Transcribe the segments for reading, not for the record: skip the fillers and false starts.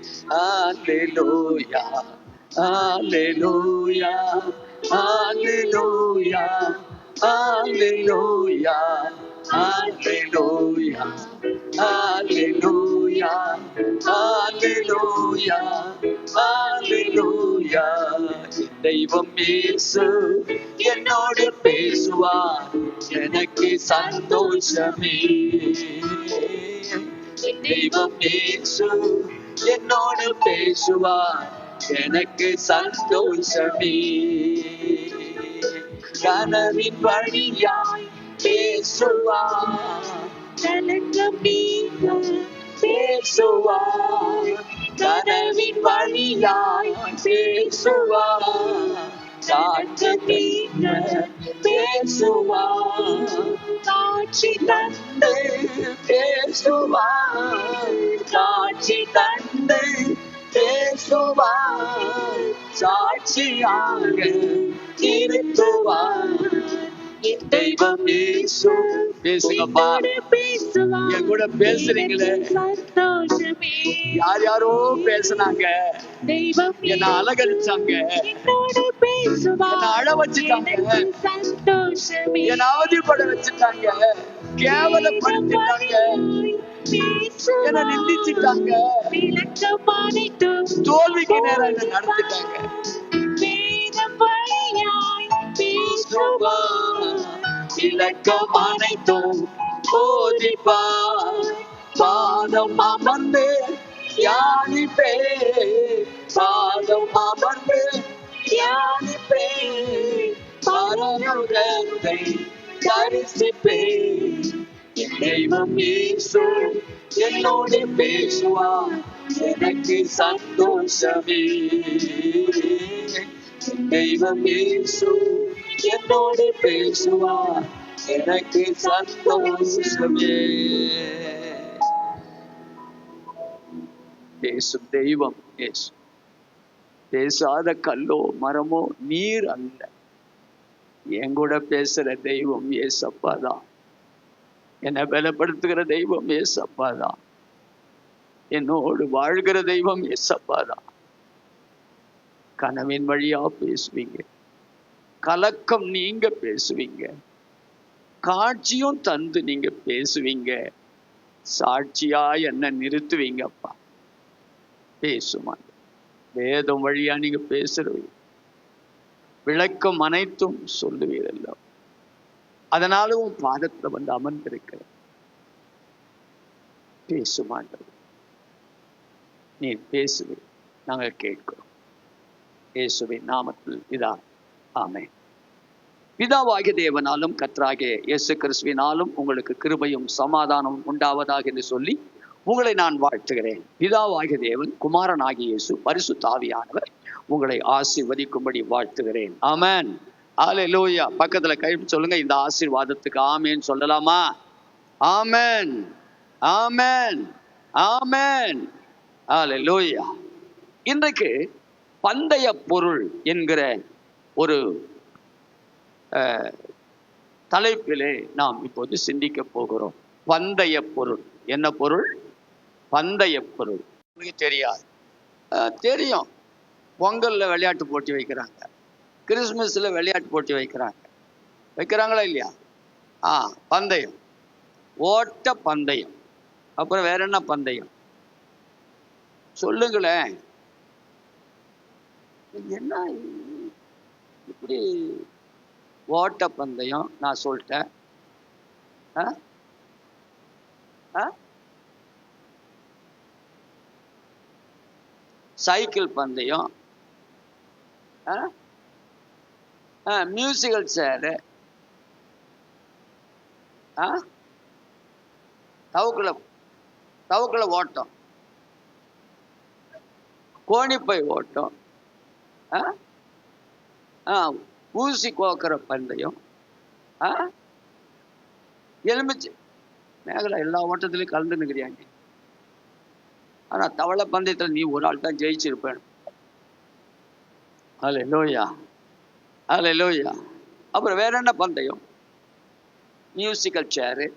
Hallelujah, hallelujah, hallelujah, hallelujah, hallelujah, hallelujah, hallelujah, hallelujah. தெய்வம் இயேசு என்னோடு பேசுவார், எனக்கு சந்தோஷமே. தெய்வம் இயேசு என்னோடு பேசுவார், எனக்கு சந்தோஷமே. கனவின் வழியாய் பேசுவார், கலங்கம் நீங்க பேசுவார். கனவின் வழியாய் பேசுவார், கலங்கம் நீங்க பேசுவார். காட்சி தந்து பேசுவார், காட்சி தந்து பேசுவார். சாட்சியாக இருத்துவார் என் தெய்வம் இயேசு. பேசுங்கப்பா, என் கூட பேசுறீங்களே. யார் யாரோ பேசுனாங்க, என்ன அலங்கரிச்சாங்க, என்ன அழ வச்சுட்டாங்க, என்ன அவதிப்பட வச்சுட்டாங்க, கேவலப்படுத்திட்டாங்க, என்ன நிந்திச்சுட்டாங்க, தோல்விக்கு நேரம் என்ன நடத்திட்டாங்க. இலக்கம் அனைத்தும் போதிப்பார், பாதம் அமர்ந்து தியானிப்பே, பாதம் அமர்ந்து தியானிப்பே, பரலோகத்தை தரிசிப்பே. என் தெய்வம் இயேசு என்னோடு பேசுவார், எனக்கு சந்தோஷமே. என் தெய்வம் இயேசு என்னோடு பேசுவார், எனக்கு சந்தோஷமே. பேசும் தெய்வம் இயேசு. பேசாத கல்லோ மரமோ நீர் அல்ல, என் கூட பேசுற தெய்வம் இயேசப்பா தான். என்னை பலப்படுத்துகிற தெய்வம் இயேசப்பா தான். என்னோடு வாழ்கிற தெய்வம் இயேசப்பா தான். கனவின் வழியா பேசுவீங்க, கலக்கம் நீங்க பேசுவீங்க, காட்சியும் தந்து நீங்க பேசுவீங்க, சாட்சியா என்ன நிறுத்துவீங்கப்பா. பேசுமா, வேதம் வழியா நீங்க பேசுறீங்க, விளக்கம் அனைத்தும் சொல்லுவீரல்ல. அதனாலும் பாதத்துல வந்து அமர்ந்திருக்கிற பேசுமாண்டது. நீ பேசுவே, நாங்கள் கேட்கிறோம். இயேசுவின் நாமத்தில் இதா, ஆமென். பிதாவாகிய தேவனாலும் கர்த்தராகிய இயேசு கிறிஸ்துவினாலும் உங்களுக்கு கிருபையும் சமாதானமும் உண்டாவதாக என்று சொல்லி உங்களை நான் வாழ்த்துகிறேன். பிதாவாகிய தேவன், குமாரனாகிய இயேசு, பரிசுத்த ஆவியானவர் உங்களை ஆசீர்வதிக்கும்படி வாழ்த்துகிறேன். ஆமென். அல்லேலூயா. பக்கத்துல கை சொல்லுங்க, இந்த ஆசீர்வாதத்துக்கு ஆமென் சொல்லலாமா? ஆமென், ஆமென், ஆமென். அல்லேலூயா. இன்றைக்கு பந்தய பொருள் என்கிற ஒரு தலைப்பிலே நாம் இப்போது சிந்திக்க போகிறோம். பந்தய பொருள். என்ன பொருள்? பந்தய பொருள். உங்களுக்கு தெரியாது? தெரியும். பொங்கல்ல விளையாட்டு போட்டி வைக்கிறாங்க, கிறிஸ்துமஸ்ல விளையாட்டு போட்டி வைக்கிறாங்க. வைக்கிறாங்களா இல்லையா? பந்தயம், ஓட்ட பந்தயம். அப்புறம் வேற என்ன பந்தயம் சொல்லுங்களேன்? என்ன இப்படி ஓட்ட பந்தயம் நான் சொல்லிட்டேன். சைக்கிள் பந்தயம், மியூசிக்கல் சேரு, தவுக்குல ஓட்டம், கோணிப்பை ஓட்டம், ஊசி கோக்கிற பந்தயம், எலுமிச்சு மேகலை எல்லா ஓட்டத்திலையும் கலந்து நிற்கிறியாங்க. ஆனா தவளை பந்தயத்தில் நீ ஒரு ஆள் தான் ஜெயிச்சிருப்பேன். அல்லேலூயா, அல்லேலூயா. அப்புறம் வேற என்ன பந்தயம்? மியூசிக்கல் சேரு,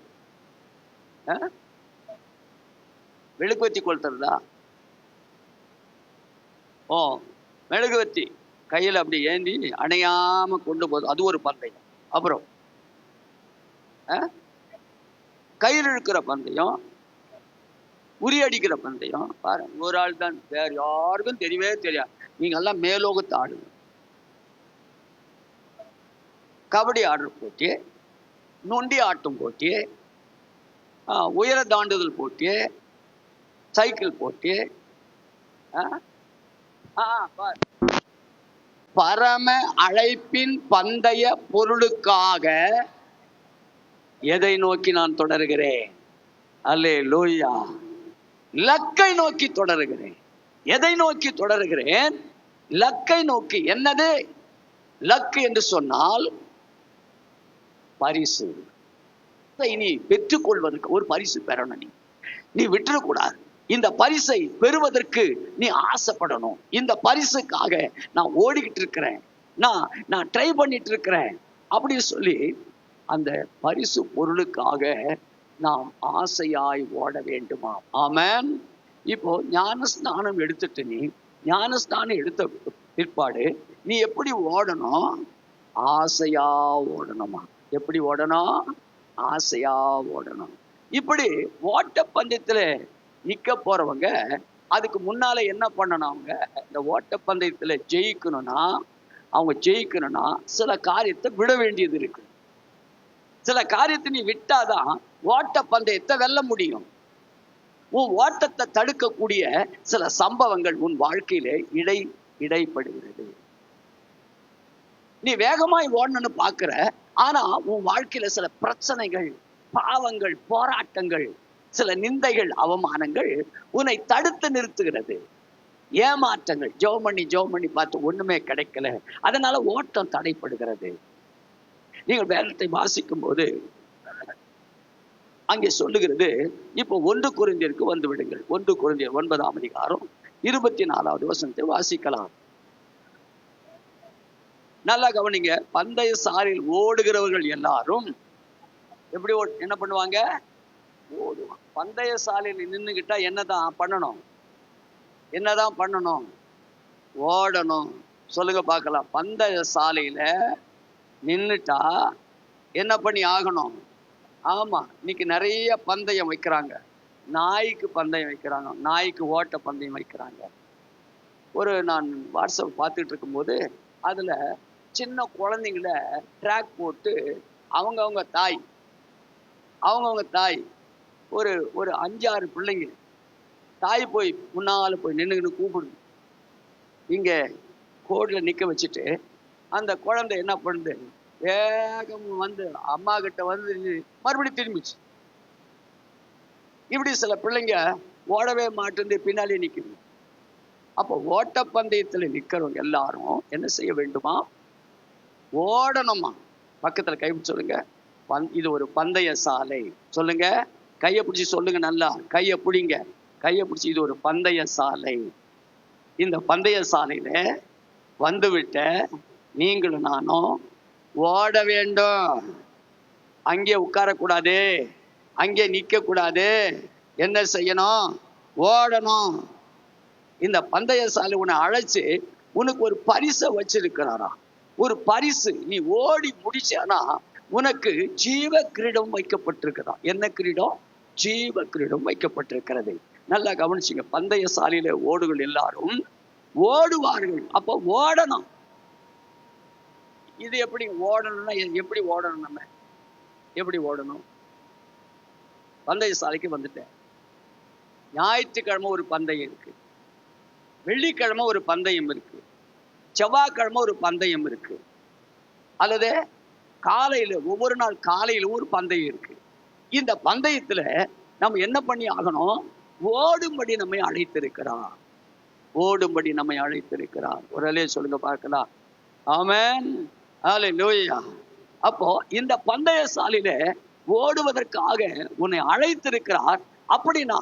மெழுகுவத்தி கொளுத்துறதா, ஓ, மெழுகுவர்த்தி கையில் அப்படி ஏந்தி அணையாம கொண்டு போதும், அது ஒரு பந்தயம். அப்புறம் கயிறு இழுக்கிற பந்தயம், உரியடிக்கிற பந்தயம். பாருங்க, ஒரு ஆள் தான், வேற யாருக்கும் தெரியவே தெரியாது. நீங்க எல்லாம் மேலோகத்து ஆடுங்க. கபடி ஆடுற போட்டி, நொண்டி ஆட்டும் போட்டி, உயர தாண்டுதல் போட்டி, சைக்கிள் போட்டி. பரம அழைப்பின் பந்தய பொருளுக்காக எதை நோக்கி நான் தொடர்கிறேன்? அல்லேலூயா. லக்கை நோக்கி தொடர்கிறேன். எதை நோக்கி தொடர்கிறேன்? லக்கை நோக்கி. என்னது லக்கு என்று சொன்னால் பரிசு. நீ பெற்றுக்கொள்வதற்கு ஒரு பரிசு பெறணும். நீ விட்டுறக்கூடாது. இந்த பரிசை பெறுவதற்கு நீ ஆசைப்படணும். இந்த பரிசுக்காக நான் ஓடிக்கிட்டு இருக்கிறேன், நான் ட்ரை பண்ணிட்டு இருக்கிறேன் அப்படின்னு சொல்லி அந்த பரிசு பொருளுக்காக நாம் ஆசையாய் ஓட வேண்டுமா? ஆமென். இப்போ ஞானஸ்நானம் எடுத்துட்டு, நீ ஞானஸ்நானம் எடுத்த பிற்பாடு நீ எப்படி ஓடணும்? ஆசையா ஓடணுமா? எப்படி ஓடணும்? ஆசையா ஓடணும். இப்படி ஓட்ட பந்தயத்துல நிக்க போறவங்க அதுக்கு முன்னால என்ன பண்ணணும்? அவங்க இந்த ஓட்ட பந்தயத்துல ஜெயிக்கணும்னா சில காரியத்தை விட வேண்டியது இருக்கு. சில காரியத்தை நீ விட்டாதான் ஓட்ட பந்தயத்தை வெல்ல முடியும். உன் ஓட்டத்தை தடுக்கக்கூடிய சில சம்பவங்கள் உன் வாழ்க்கையில இடைப்படுகிறது. நீ வேகமாய் ஓடணும்னு பாக்குற, ஆனா உன் வாழ்க்கையில சில பிரச்சனைகள், பாவங்கள், போராட்டங்கள், சில நிந்தைகள், அவமானங்கள் உன்னை தடுத்து நிறுத்துகிறது. ஏமாற்றங்கள், ஜெபம் பண்ணி பார்த்து ஒண்ணுமே கிடைக்கல, அதனால ஓட்டம் தடைப்படுகிறது. நீங்கள் வேதத்தை வாசிக்கும் போது அங்கே சொல்லுகிறது, இப்போ 1 கொரிந்தியருக்கு வந்து விடுங்கள். 1 கொரிந்தியர் 9ஆம் அதிகாரம் 24வது வசனத்தை வாசிக்கலாம். நல்லா கவனிங்க. பந்தய சாலையில் ஓடுகிறவர்கள் எல்லாரும் எப்படி என்ன பண்ணுவாங்க? ஓடுவாங்க. பந்தய சாலையில் நின்றுகிட்டா என்னதான் பண்ணணும்? ஓடணும். சொல்லுங்க பார்க்கலாம். பந்தய சாலையில நின்றுட்டா என்ன பண்ணி ஆகணும்? ஆமா, இன்னைக்கு நிறைய பந்தயம் வைக்கிறாங்க. நாய்க்கு பந்தயம் வைக்கிறாங்க, நாய்க்கு ஓட்ட பந்தயம் வைக்கிறாங்க. நான் வாட்ஸ்அப் பார்த்துட்டு இருக்கும்போது அதுல சின்ன குழந்தைங்கள ட்ராக் போட்டு அவங்கவுங்க தாய் ஒரு 5-6 பிள்ளைங்க தாய் போய் முன்னால போய் நின்றுக்கிட்டு கூப்பிடுது. இங்க கோட்ல நிக்க வச்சுட்டு அந்த குழந்தை என்ன பண்ணுது? வேகம் வந்து அம்மா கிட்ட வந்து மறுபடியும் திரும்பிச்சு. இப்படி சில பிள்ளைங்க ஓடவே மாட்டேன், பின்னாலே நிக்குது. அப்போ ஓட்டப்பந்தயத்துல நிக்கிறவங்க எல்லாரும் என்ன செய்ய வேண்டுமா? ஓடணுமா? பக்கத்துல கைப்பிடிச்சு சொல்லுங்க, இது ஒரு பந்தய சாலை. சொல்லுங்க, கையை பிடிச்சி சொல்லுங்க, நல்லா கையை பிடிங்க, கையை பிடிச்சி. இது ஒரு பந்தய சாலை. இந்த பந்தய சாலையில வந்துவிட்ட நீங்களும் நானும் ஓட வேண்டும். அங்கே உட்காரக்கூடாது, அங்கே நிக்க கூடாது. என்ன செய்யணும்? ஓடணும். இந்த பந்தய சாலை உன்னை அழைச்சு உனக்கு ஒரு பரிசை வச்சிருக்கிறாரா? ஒரு பரிசு. நீ ஓடி முடிச்சானா உனக்கு ஜீவ கிரீடம் வைக்கப்பட்டிருக்கிறதா? என்ன கிரீடம்? ஜீவ கிரீடம் வைக்கப்பட்டிருக்கிறது. நல்லா கவனிச்சுங்க. பந்தய சாலையில ஓடுகள் எல்லாரும் ஓடுவார்கள். அப்போ ஓடணும். இது எப்படி ஓடணும்னா, எப்படி ஓடணும்? நம்ம எப்படி ஓடணும்? பந்தய சாலைக்கு வந்துட்டேன். ஞாயிற்றுக்கிழமை ஒரு பந்தயம் இருக்கு, வெள்ளிக்கிழமை ஒரு பந்தயம் இருக்கு, செவ்வாய்க்கிழமை ஒரு பந்தயம் இருக்கு, அல்லது காலையில ஒவ்வொரு நாள் காலையில ஒரு பந்தயம் இருக்கு. இந்த பந்தயத்துல நம்ம என்ன பண்ணி ஆகணும்? ஓடும்படி நம்மை அழைத்திருக்கிறார். ஓடும்படி நம்மை அழைத்திருக்கிறார். ஒரு அலையை சொல்லுங்க பார்க்கலாம். ஆமென். ஹல்லேலூயா. அப்போ இந்த பந்தய சாலையில ஓடுவதற்காக உன்னை அழைத்திருக்கிறார். அப்படின்னா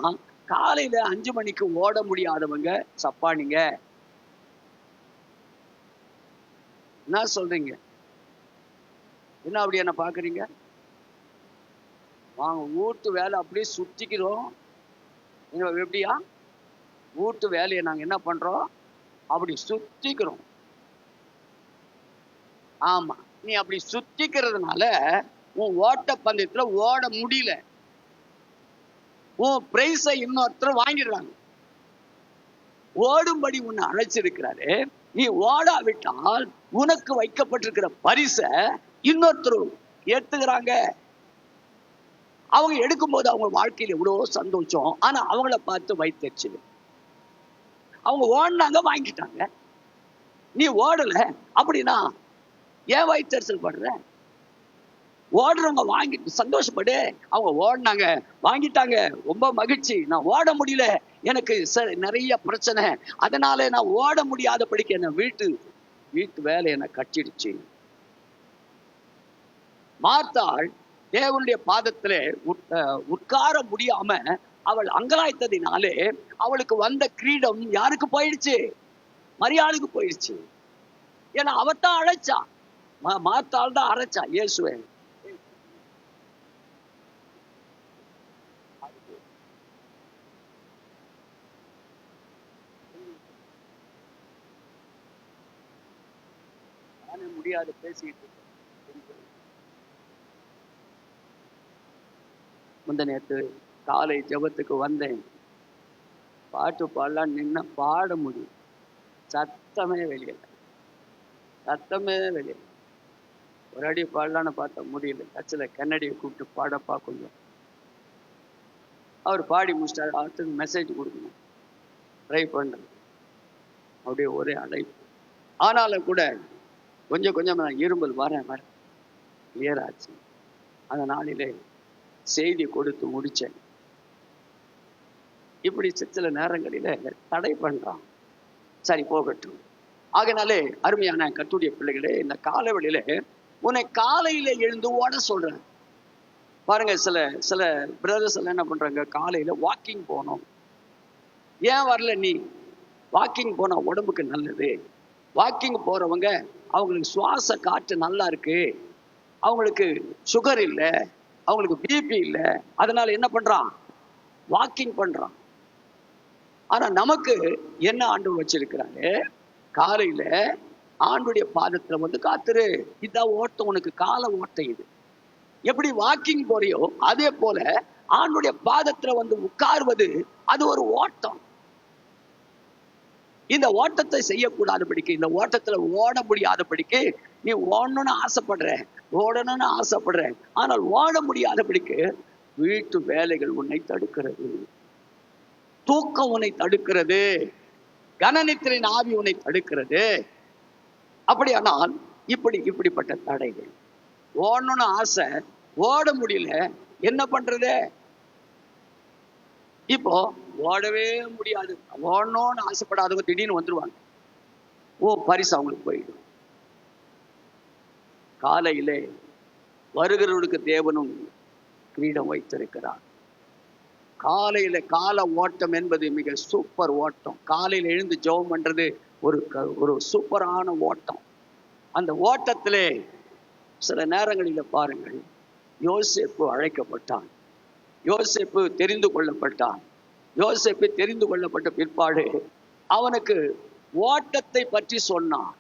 காலையில 5 மணிக்கு ஓட முடியாதவங்க சப்பானிங்க. என்ன சொல்றீங்க? என்ன அப்படி என்ன பாக்குறீங்க? வாங்க, வீட்டு வேலை அப்படியே சுத்திக்கிறோம். எப்படியா வீட்டு வேலையை நாங்க என்ன பண்றோம்? அப்படி சுத்திக்கிறோம். ஆமா, நீ அப்படி சுத்திக்கிறதுனால உன் ஓட்ட பந்தயத்துல ஓட முடியல. உன் பிரைஸை இன்னொருத்தர் வாங்கிடுறாங்க. ஓடும்படி உன்னை அழைச்சிருக்கிறாரு. நீ ஓடாவிட்டால் உனக்கு வைக்கப்பட்டிருக்கிற பரிசை இன்னொருத்தர் ஏத்துக்கிறாங்க. அவங்க எடுக்கும்போது அவங்க வாழ்க்கையில எவ்வளவு சந்தோஷம். ஆனா அவங்கள பார்த்து வயிற்றுச்சு. அவங்க ஓடினாங்க, வாங்கிட்டாங்க. நீ ஓடல அப்படின்னா ஏன் வயிற்றுச்சல் படுற? ஓடுறவங்க வாங்கிட்டு சந்தோஷப்படு. அவங்க ஓடினாங்க, வாங்கிட்டாங்க, ரொம்ப மகிழ்ச்சி. நான் ஓட முடியல, எனக்கு நிறைய பிரச்சனை, அதனால நான் ஓட முடியாதபடிக்கு என்ன வீட்டு வேலை என்ன கட்டிடுச்சு. மார்த்தாள் தேவனுடைய பாதத்திலே உட்கார முடியாம அவள் அங்கலாய்த்ததினாலே அவளுக்கு வந்த கிரீடம் யாருக்கு போயிடுச்சு? மரியாளுக்கு போயிடுச்சு. ஏன்னா அவத்தான் அழைச்சா. மார்த்தாள் தான் அழைச்சா இயேசுவை. முடியாது பேசிட்டு முந்தநேத்து காலை ஜெபத்துக்கு வந்தேன். பாட்டு பாடலாம் நின்ன பாட முடியும். சத்தமே வெளியில ஒரு அடி பாடலான்னு பார்த்தா முடியல. கட்சியில் கன்னடியை கூப்பிட்டு பாடப்பா கொஞ்சம். அவர் பாடி முடிச்சிட்டாரு. அடுத்தது மெசேஜ் கொடுக்கணும், ட்ரை பண்றேன். அப்படியே ஒரே அழைப்பு. ஆனாலும் கூட கொஞ்சம் கொஞ்சம் நான் இரும்பல் வரேன் கிளியர் ஆச்சு. அந்த நாளிலே செய்தி கொடுத்து முடிச்சேன். இப்படி சில நேரங்களில தடை பண்றான். சரி, போகட்டும். ஆகையினாலே அருமையான கர்த்தருடைய பிள்ளைகளே, இந்த காலவெளியில உன்னை காலையில எழுந்து ஓட சொல்றேன். பாருங்க, சில பிரதர்ஸ் எல்லாம் என்ன பண்றாங்க, காலையில வாக்கிங் போனோம். ஏன் வரல நீ? வாக்கிங் போனா உடம்புக்கு நல்லது. வாக்கிங் போறவங்க அவங்களுக்கு சுவாச காற்று நல்லா இருக்கு, அவங்களுக்கு சுகர் இல்லை, அவங்களுக்கு பிபி இல்லை, அதனால என்ன பண்றான்? வாக்கிங் பண்றான். ஆனா நமக்கு என்ன ஆண்டவர் வச்சிருக்கிறாரு? காலையில ஆண்டுடைய பாதத்துல வந்து காத்துரு. இதான் ஓட்டம், உனக்கு கால ஓட்டம். இது எப்படி வாக்கிங் போறியோ அதே போல ஆண்டுடைய பாதத்துல வந்து உட்கார்வது அது ஒரு ஓட்டம். இந்த ஓட்டத்தை செய்யக்கூடாதபடிக்கு, இந்த ஓட்டத்துல ஓட முடியாதபடிக்கு நீ ஓடணும்னு ஆசைப்படுற, ஆனால் ஓட முடியாதபடிக்கு வீட்டு வேலைகள் உன்னை தடுக்கிறது, தூக்கம் உன்னை தடுக்கிறது, கனநித்திரின் ஆவி உன்னை தடுக்கிறது. அப்படியானால் இப்படிப்பட்ட தடைகள். ஓடணும்னு ஆசை, ஓட முடியல, என்ன பண்றது? இப்போ ஓடவே முடியாது, ஓடணும்னு ஆசைப்படாதவங்க திடீர்னு வந்துருவாங்க. பரிசு அவங்களுக்கு போயிடும். காலையிலே வருகிறவர்களுக்கு தேவனும் கிரீடம் வைத்திருக்கிறார். காலையில கால ஓட்டம் என்பது மிக சூப்பர் ஓட்டம். காலையில எழுந்து ஜெபம் பண்றது ஒரு சூப்பரான ஓட்டம். அந்த ஓட்டத்திலே சில நேரங்களில் பாருங்கள், யோசேப்பு அழைக்கப்பட்டான், யோசேப்பு தெரிந்து கொள்ளப்பட்டான். யோசேப்பு தெரிந்து கொள்ளப்பட்ட பிற்பாடு அவனுக்கு ஓட்டத்தை பற்றி சொன்னான்.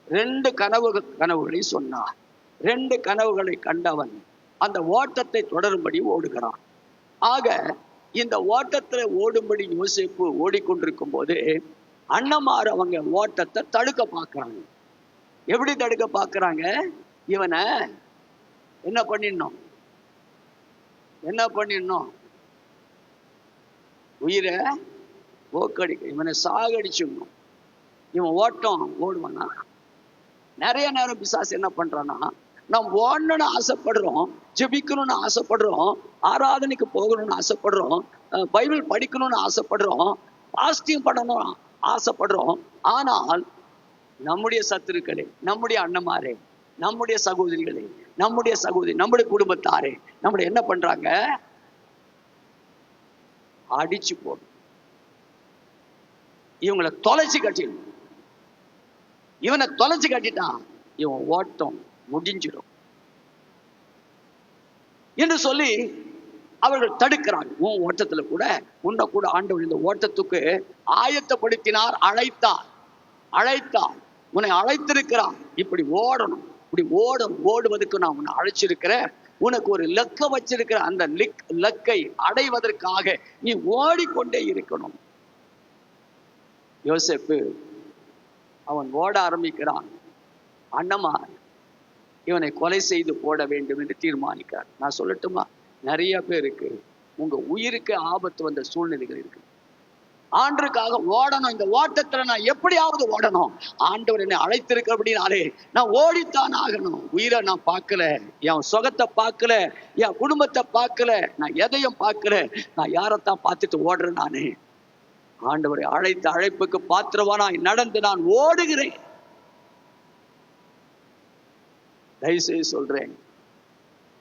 2 கனவுகளை சொன்னான். 2 கனவுகளை கண்டவன் அந்த ஓட்டத்தை தொடரும்படி ஓடுகிறான். ஆக இந்த ஓட்டத்துல ஓடும்படி யோசேப்பு ஓடிக்கொண்டிருக்கும் போது அண்ணமார் அவங்க ஓட்டத்தை தடுக்க பார்க்கறாங்க. எப்படி தடுக்க பார்க்கறாங்க? இவனை என்ன பண்ணிடணும்? உயிரை போக்கடிக்க, இவனை சாகடிச்சிடணும். இவன் ஓடுவானா? நிறைய நேரம் பிசாசு என்ன பண்றான்னா, நாம் ஓடணும்னு ஆசைப்படுறோம், ஜெபிக்கணும்னு ஆசைப்படுறோம், ஆராதனைக்கு போகணும்னு ஆசைப்படுறோம், பைபிள் படிக்கணும்னு ஆசைப்படுறோம், பாஸ்டிங் பண்ணணும் ஆசைப்படுறோம். ஆனால் நம்முடைய சத்துருக்களே, நம்முடைய அண்ணமாரே, நம்முடைய சகோதரிகளே, நம்முடைய குடும்பத்தாரே நம்மளை என்ன பண்றாங்க? அடிச்சு போடும். இவங்களை தொலைச்சு கட்டிடணும். இவனை தொலைச்சு கட்டிட்டான், இவன் ஓட்டம் முடிஞ்சிடும் என்று சொல்லி அவர்கள் தடுக்கிறாங்க. உன் ஓட்டத்துல கூட உன்னை கூட ஆண்டவர் இந்த ஓட்டத்துக்கு ஆயத்தப்படுத்தினார், அழைத்தார். அழைத்தார், உன்னை அழைத்திருக்கிறார். இப்படி ஓடணும், இப்படி ஓடுவதற்கு நான் உன்னை அழைச்சிருக்கிறேன். உனக்கு ஒரு லக்க வச்சிருக்கிற அந்த லக்கை அடைவதற்காக நீ ஓடிக்கொண்டே இருக்கணும். யோசேப்பு அவன் ஓட ஆரம்பிக்கிறான். அண்ணமார் இவனை கொலை செய்து போட வேண்டும் என்று தீர்மானிக்கிறார். நான் சொல்லட்டுமா, நிறைய பேருக்கு உங்க உயிருக்கு ஆபத்து வந்த சூழ்நிலைகள் இருக்கு. ஆண்டருக்காக ஓடணும். இந்த ஓட்டத்துல நான் எப்படியாவது ஓடணும். ஆண்டவர் என்னை அழைத்திருக்கிறபடினாலே நான் ஓடித்தான் ஆகணும். உயிரை நான் பார்க்கல, என் சுகத்தை பார்க்கல, என் குடும்பத்தை பார்க்கல, நான் எதையும் பார்க்கல. நான் யாரைத்தான் பார்த்துட்டு ஓடுறேன். நானு ஆண்டவரை அழைத்த அழைப்புக்கு பாத்திரவானாய் நடந்து நான் ஓடுகிறேன். தயவுசெய்து சொல்றேன்,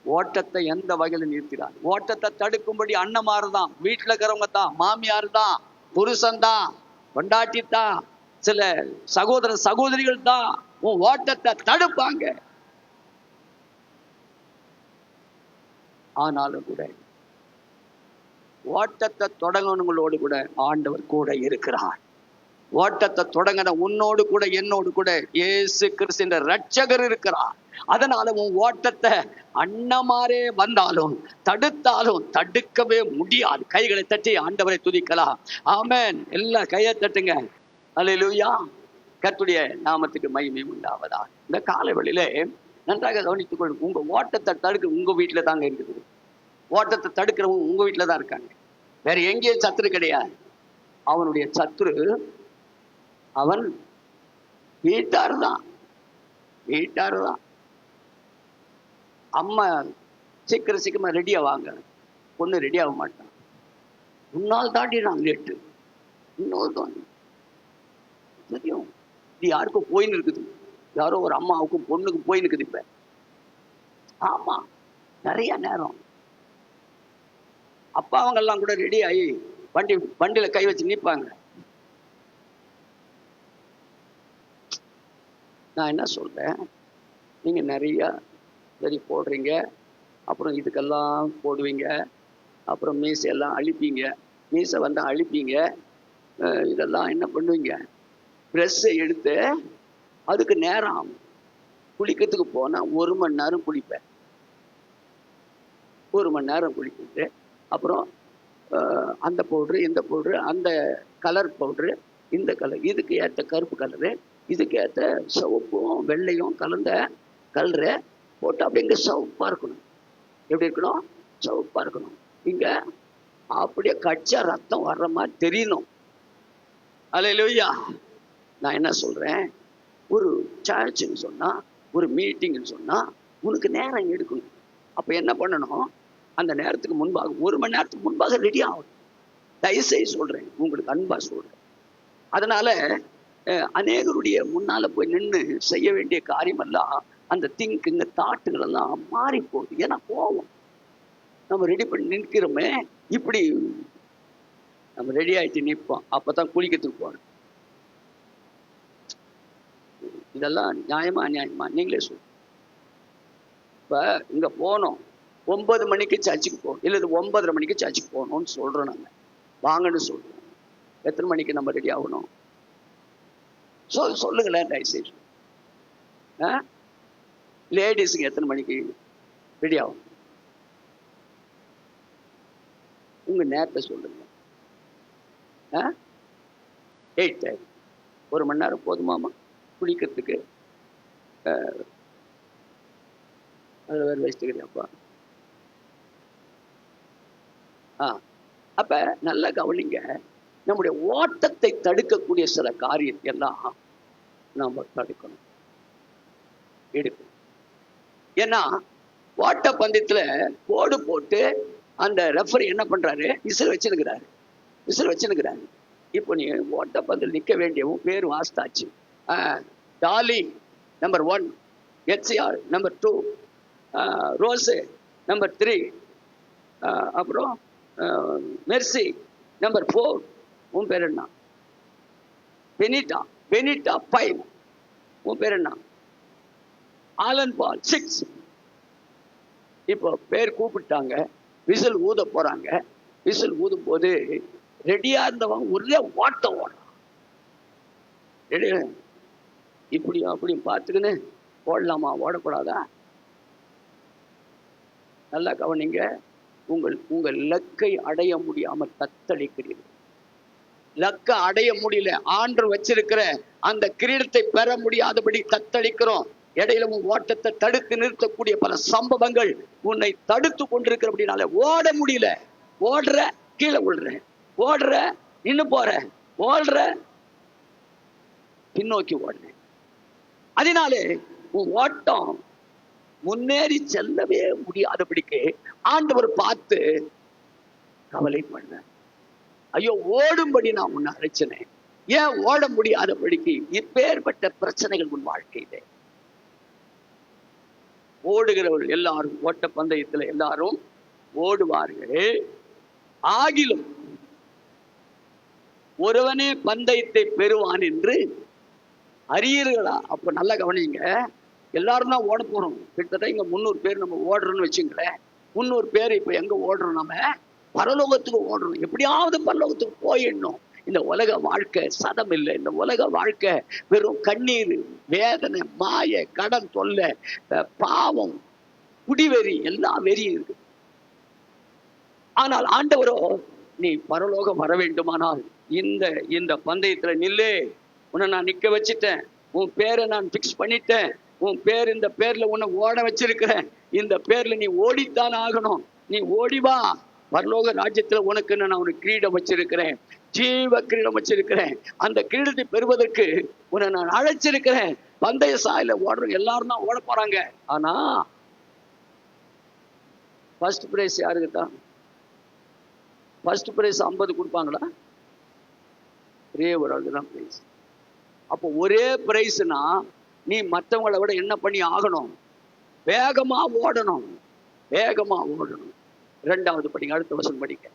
ஓட்டத்தை எந்த வகையில நிறுத்தினார்? ஓட்டத்தை தடுக்கும்படி அண்ணமாரு தான், வீட்டுல இருக்கிறவங்க தான், மாமியார் தான், புருஷன் தான், கொண்டாட்டி தான், சில சகோதர சகோதரிகள் தான் உன் ஓட்டத்தை தடுப்பாங்க. ஆனாலும் கூட ஓட்டத்தை தொடங்கவங்களோடு கூட ஆண்டவர் கூட இருக்கிறார். ஓட்டத்தை தொடங்கின உன்னோடு கூட என்னோடு கூட இயேசு கிறிஸ்து என்ற இரட்சகர் இருக்கிறார். அதனால உன் ஓட்டத்தை அண்ணமாரே வந்தாலும் தடுத்தாலும் தடுக்கவே முடியாது. கைகளை தட்டி ஆண்டவரை துதிக்கலாம். ஆமென். எல்லாம் கையை தட்டுங்க. அல்லேலூயா. கர்த்தருடைய நாமத்துக்கு மகிமை உண்டாவதா. இந்த காலவெளியிலே நன்றாக கவனித்துக் கொள்ளுங்க. உங்க ஓட்டத்தை தடுக்க உங்க வீட்டுல தாங்க இருக்குது. ஓட்டத்தை தடுக்கிறவங்க உங்க வீட்டுல தான் இருக்காங்க. வேற எங்கேயும் சத்துரு கிடையாது. அவனுடைய சத்துரு அவன் வீட்டாரு தான். அம்மா சீக்கிரமா ரெடியா வாங்க, பொண்ணு ரெடி ஆக மாட்டான். முன்னால் தாண்டி நான் லேட்டு, இன்னொரு தாண்டி தெரியும். இது யாருக்கும் போயின்னு இருக்குது, யாரோ ஒரு அம்மாவுக்கும் பொண்ணுக்கும் போயின்னு இருக்குது. இப்ப ஆமா, நிறைய நேரம் அப்பா அவங்க எல்லாம் கூட ரெடி ஆகி வண்டியில கை வச்சு நிற்பாங்க. நான் என்ன சொல்றேன், நீங்க நிறைய சரி போடுறீங்க, அப்புறம் இதுக்கெல்லாம் போடுவீங்க, அப்புறம் மீசையெல்லாம் அழிப்பீங்க, மீசை வந்தால் அழிப்பீங்க, இதெல்லாம் என்ன பண்ணுவீங்க, ப்ரெஸ்ஸை எடுத்து அதுக்கு நேரம் ஆகும். குளிக்கிறதுக்கு போனால் 1 மணி நேரம் குளிப்பேன். 1 மணி நேரம் குளிக்கிட்டு அப்புறம் அந்த பவுட்ரு, இந்த பவுட்ரு, அந்த கலர் பவுட்ரு, இந்த கலர், இதுக்கு ஏற்ற கருப்பு கலரு, இதுக்கு ஏற்ற சிவப்பும் வெள்ளையும் கலந்த கலரை போட்டு அப்படி இங்கே சிவப்பாக இருக்கணும். எப்படி இருக்கணும்? சிவப்பாக இருக்கணும். இங்கே அப்படியே கச்சா ரத்தம் வர்ற மாதிரி தெரியணும். அல்லேலூயா. நான் என்ன சொல்கிறேன், ஒரு சர்ச்சுன்னு சொன்னால், ஒரு மீட்டிங்னு சொன்னால் உனக்கு நேரம் எடுக்கணும். அப்போ என்ன பண்ணணும், அந்த நேரத்துக்கு முன்பாக 1 மணி நேரத்துக்கு முன்பாக ரெடி ஆகணும். தயவுசெய்து சொல்கிறேன், உங்களுக்கு அன்பாக சொல்கிறேன். அதனால அநேகருடைய முன்னால போய் நின்று செய்ய வேண்டிய காரியமெல்லாம் அந்த திங்குங்க தாட்டுகள் எல்லாம் மாறி போகுது. ஏன்னா கோவம், நம்ம ரெடி பண்ணி நிற்கிறோமே, இப்படி நம்ம ரெடி ஆகிட்டு நிற்போம். அப்பதான் குளிக்கிறதுக்கு போகணும். இதெல்லாம் நியாயமா அநியாயமா நீங்களே சொல்லுங்க. இப்ப இங்க போனோம், 9 மணிக்கு சர்ச்சுக்கு போகணும், இல்லை 9:30 மணிக்கு சர்ச்சுக்கு போகணும்னு சொல்றோம். நாங்க வாங்கன்னு சொல்றோம். எத்தனை மணிக்கு நம்ம ரெடி ஆகணும் சொல்லுங்களேன் தயவுசெய்து. லேடிஸுக்கு எத்தனை மணிக்கு ரெடி ஆகும்? உங்க நேரத்தை சொல்லுங்க. 8:30. 1 மணி நேரம் போதுமாமா குளிக்கிறதுக்கு? அதில் வேறு வச்சுக்கிறியாப்பா? அப்ப நல்லா கவனிங்க. நம்முடைய ஓட்டத்தை தடுக்கக்கூடிய சில காரியத்தை எல்லாம் நாம தடுக்கணும், எடுக்கணும். ஏன்னா ஓட்ட பந்தயத்துல கோடு போட்டு அந்த ரெஃபரி என்ன பண்றாரு, விசில் வச்சுருக்கிறாரு. இப்போ நீ ஓட்ட பந்தயத்தில் நிற்க வேண்டியவும் பேர் வாஸ்தாச்சு. Dolly number 1, HCR number 2, Rose number 3, அப்புறம் மெர்சி நம்பர் 4. உன் பேர் என்ன? பெனிட்டா 5. உன் பேர் என்ன? ஆலன் பால் 6. இப்போ பேர் கூப்பிட்டாங்க, விசில் ஊத போறாங்க. விசில் ஊதும் போது ரெடியா இருந்தவங்க ஒரே ஓட்டம் ஓடுறான். இப்படியும் அப்படியும் பார்த்துக்கின்னு ஓடலாமா, ஓடக்கூடாதா? நல்லா கவனிங்க. உங்கள் லக்கை அடைய முடியாமல் தத்தளிக்கிறீர்கள். லக்க அடைய முடியல, ஆண்டு வச்சிருக்கிற அந்த கிரீடத்தை பெற முடியாதபடி தத்தளிக்கிறோம். இடையில உன் ஓட்டத்தை தடுத்து நிறுத்தக்கூடிய பல சம்பவங்கள் உன்னை தடுத்து கொண்டிருக்கிறபடினால ஓட முடியல. ஓடுற, கீழே விழுற, ஓடுற, நின்னு போற, ஓடுற, பின்னோக்கி ஓடுற. அதனாலே உன் ஓட்டம் முன்னேறி செல்லவே முடியாதபடிக்கு ஆண்டவர் பார்த்து கவலை பண்ண. ஐயோ, ஓடும்படி நான் உன்னை அழைச்சனேன், ஏன் ஓட முடியாதபடிக்கு இப்பேற்பட்ட பிரச்சனைகள் உன் வாழ்க்கையிலே? ஓடுகிறவர்கள் எல்லாரும் ஓட்ட பந்தயத்தில் எல்லாரும் ஓடுவார்கள், ஆகிலும் ஒருவனே பந்தயத்தை பெறுவான் என்று அறியீர்களா? அப்ப நல்லா கவனிங்க. எல்லாரும் தான் ஓட போறோம். கிட்டத்தட்ட இங்க 300 பேர் நம்ம ஓடுறோம்னு வச்சுங்களேன். 300 பேர் இப்ப எங்க ஓடுறோம்? நம்ம பரலோகத்துக்கு ஓடுறோம். எப்படியாவது பரலோகத்துக்கு போயிடணும். இந்த உலக வாழ்க்கை சதம் இல்லை. இந்த உலக வாழ்க்கை வெறும் கண்ணீர், வேதனை, மாய, கடன் தொல்லை, பாவம், குடிவெறி, எல்லா வெறியும் இருக்கு. ஆனால் ஆண்டவரோ, நீ பரலோகம் வர வேண்டுமானால் இந்த பந்தயத்துல நில்லு, உன்னை நான் நிக்க வச்சுட்டேன், உன் பேரை நான் பிக்ஸ் பண்ணிட்டேன், உன் பேர் இந்த பேர்ல உன்னை ஓட வச்சிருக்கிறேன், இந்த பேர்ல நீ ஓடித்தான் ஆகணும், நீ ஓடிவா, பரலோக ராஜ்யத்துல உனக்கு நான் உனக்கு கிரீடம் வச்சிருக்கிறேன், ஜீவ கிரீடம் வச்சிருக்கிறேன், அந்த கிரீடத்தை பெறுவதற்கு உன்னை நான் அழைச்சிருக்கிறேன். பந்தய சாயில ஓடுற எல்லாரும் தான் ஓட போறாங்க. ஆனா ஃபர்ஸ்ட் பிரைஸ் யாருக்கு தான்? ஃபர்ஸ்ட் பிரைஸ் 50 கொடுப்பாங்களா? ஒரே ஒரு ஆளுக்கு தான் பிரைஸ். அப்போ ஒரே பிரைஸ்னா நீ மற்றவங்களை விட என்ன பண்ணி ஆகணும்? வேகமா ஓடணும், வேகமா ஓடணும். 2வது படிங்க, அடுத்த வசனம் படிக்க.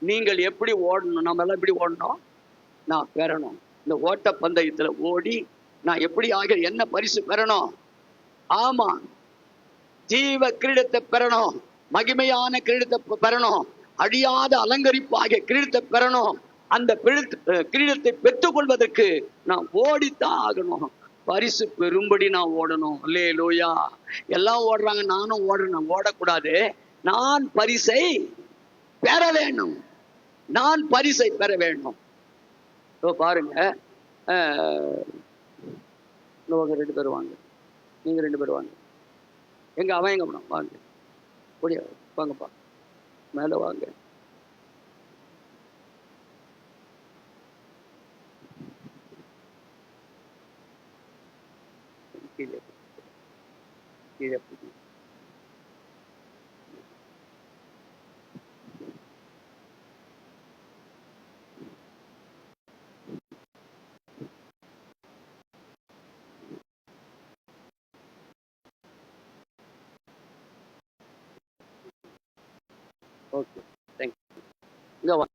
நீங்கள் எப்படி ஓடணும்? நம்ம எல்லாம் எப்படி ஓடணும்? நான் பெறணும். இந்த ஓட்ட பந்தயத்துல ஓடி நான் எப்படி ஆக என்ன பரிசு பெறணும்? ஆமா, ஜீவ கிரீடத்தை பெறணும், மகிமையான கிரீடத்தை பெறணும், அழியாத அலங்கரிப்பாகிய கிரீடத்தை பெறணும். அந்த கிரீடத்தை பெற்றுக் கொள்வதற்கு நான் ஓடித்தான் ஆகணும். பரிசு பெறும்படி நான் ஓடணும். அல்லேலூயா. எல்லாம் ஓடுறாங்க, நானும் ஓடணும். ஓடக்கூடாது. நான் பரிசை பெற வேண்டும், நான் பரிசை பெற வேண்டும். பாருங்க, 2 பேர் வாங்க, நீங்க 2 பேர் வாங்க. எங்க அவன் எங்க போனோம்? வாங்க, ஓடியா வாங்கப்பா, மேல வாங்க. கீழே கீழே ஓகே, தேங்க்யூ. இங்க வா.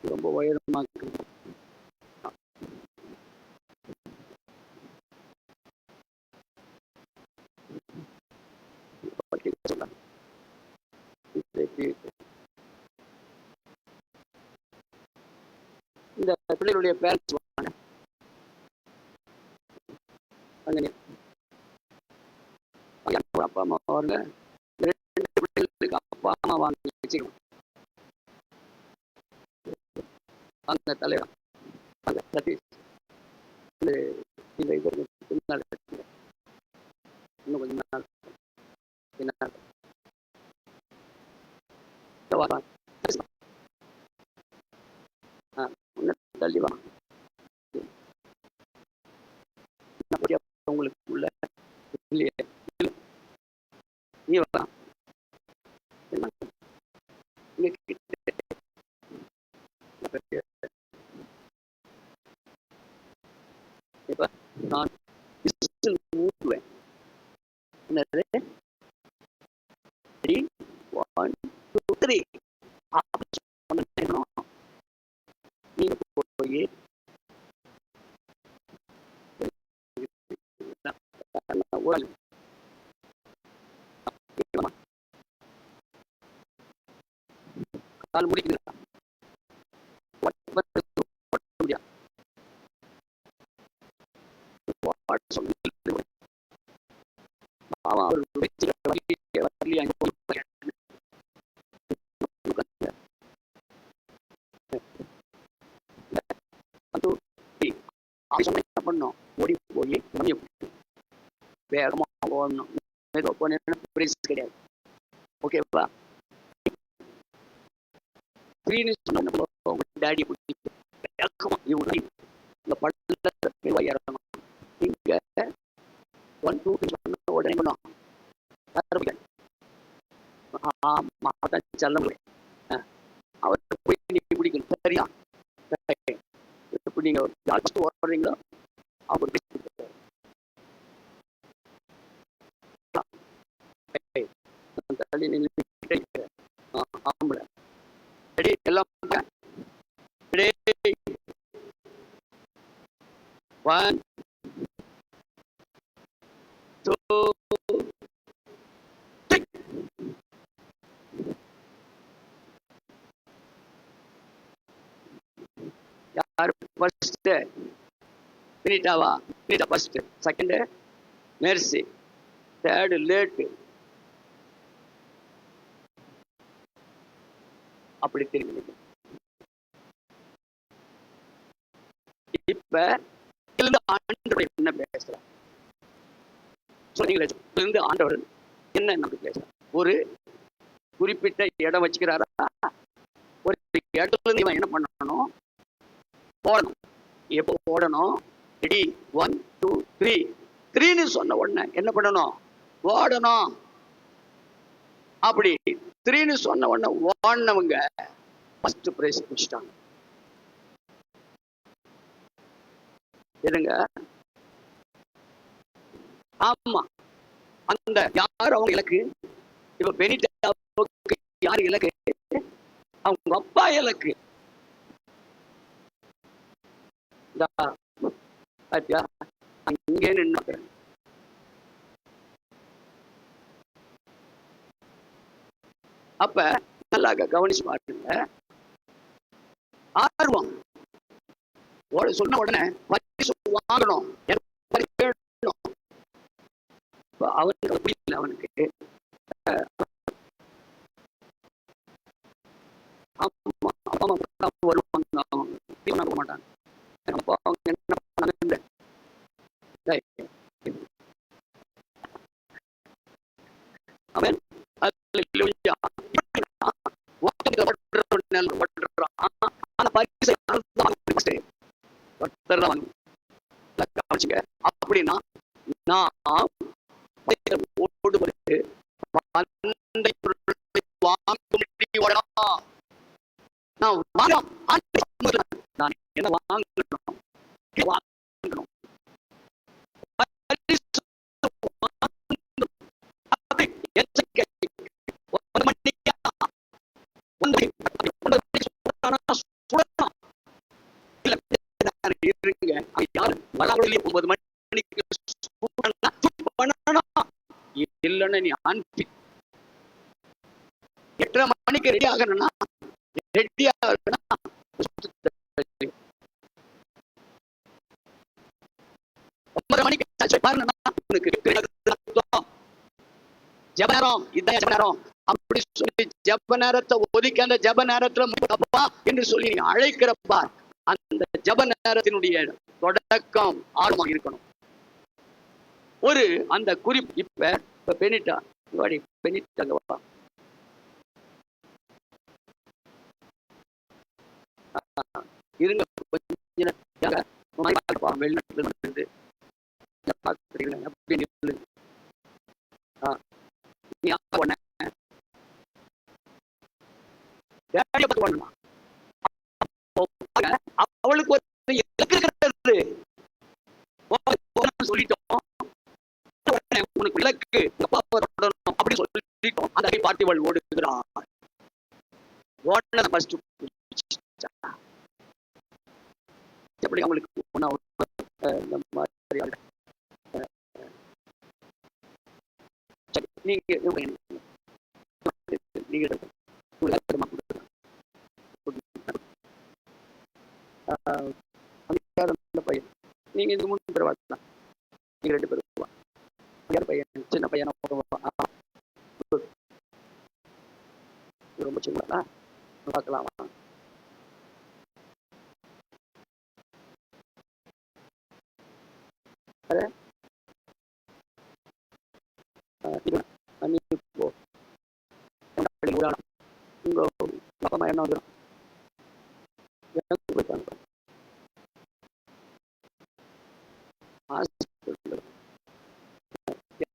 ரொம்ப உயரமா இருக்கு. இந்த பிள்ளைகளுடைய பேரண்ட்ஸ் வாங்க, அப்பா அம்மா வாங்க. 2 பிள்ளைகளுக்கு அப்பா அம்மா வாங்க, வச்சுக்கணும். வாங்க தலைவா, வாங்க சதீஷ். இன்னும் கொஞ்சம் நாள் தள்ளி வாங்க. உங்களுக்கு உள்ள நீ வரலாம். இப்ப நான் ஊட்டுவேன். என்னது? 3, 1, 2, 3 நீங்க போய் கால் முடிக்குது என்ன பண்ணோம், ஓடி போய் வேகமா ஓடணும். கிடையாது. ஓகேவா? டாடி இந்த படத்துல இறங்கணும். இங்க 1 2 சொன்ன உடனே பண்ணும். ஆமா அதான் சொல்ல முடியும். அவர்கிட்ட போய் நீங்க பிடிக்கணும். சரியா? இப்ப நீங்க ஓடுறீங்களோ அவர் தள்ளி நின்று ஆம்பளை எல்லாம் 1 2 யாரு ஃபர்ஸ்ட்? பினிட்டாவா? Binita first, second Mercy, third late. அப்படி தெரியுது. இப்ப ஆண்டவர் என்ன பேசுறார்? ஆண்டவர் என்ன நம்ம பேசுறார்? ஒரு குறிப்பிட்ட இடம் வச்சுக்கிறாரா? ஒரு இடத்துல இருந்து இவன் என்ன பண்ணணும்? ஓடணும். எப்போ ஓடணும்? ரெடி 1 2 3 3ன்னு சொன்ன உடனே என்ன பண்ணணும்? ஓடணும். அப்படி 3ன்னு சொன்ன உடனே ஓடினவங்க ஃபர்ஸ்ட் பிரைஸ் பிடிச்சிட்டாங்க. எதுங்க? ஆமா, அந்த யார் அவங்க இலக்கு? இப்ப பெனிட்டாவுக்கு யார் இலக்கு? அவங்க அப்பா இலக்கு. அங்கே நின்று அப்ப நல்லா கவனிச்சு பாருங்க. ஆர்வம் சொன்ன உடனே வாங்கணும். அவனுக்கு புரியல. அவனுக்கு மாட்டாங்க. அப்படின்னா நான் என்ன வாங்கணும்? இல்லன்னு நீ அனுப்பி 8:30 மணிக்கு ரெடி ஆகணும்னா ரெடி ஆகணும்னா ஜப நேரம் இதான் ஜப நேரம் அப்படி சொல்லி ஜப நேரத்தை ஒதுக்கி அந்த ஜப நேரத்துல என்று சொல்லி நீங்க அழைக்கிறப்பா அந்த ஜப நேரத்தினுடைய தொடக்கம் ஆர்வமாக இருக்கணும். ஒரு அந்த குறிப்பு இப்ப பெனிட்டா பெனிட்டாங்கப்பா இருங்க வெளிநாட்டுல வந்து அவளுக்கு ஒரு சொல்லிட்டோம். உனக்கு இலக்கு அப்படி சொல்லிட்டோம். அந்த பார்த்திவள் ஓடுகிறான். எப்படி அவங்களுக்கு நீங்க அந்த பையன் நீங்க இந்த 3 பேர் வாழலாம், நீங்க 2 பேர் பையன் சின்ன பையன் ரொம்ப சின்னதா பார்க்கலாமா? உங்க அப்பா அம்மா என்ன வந்துடும்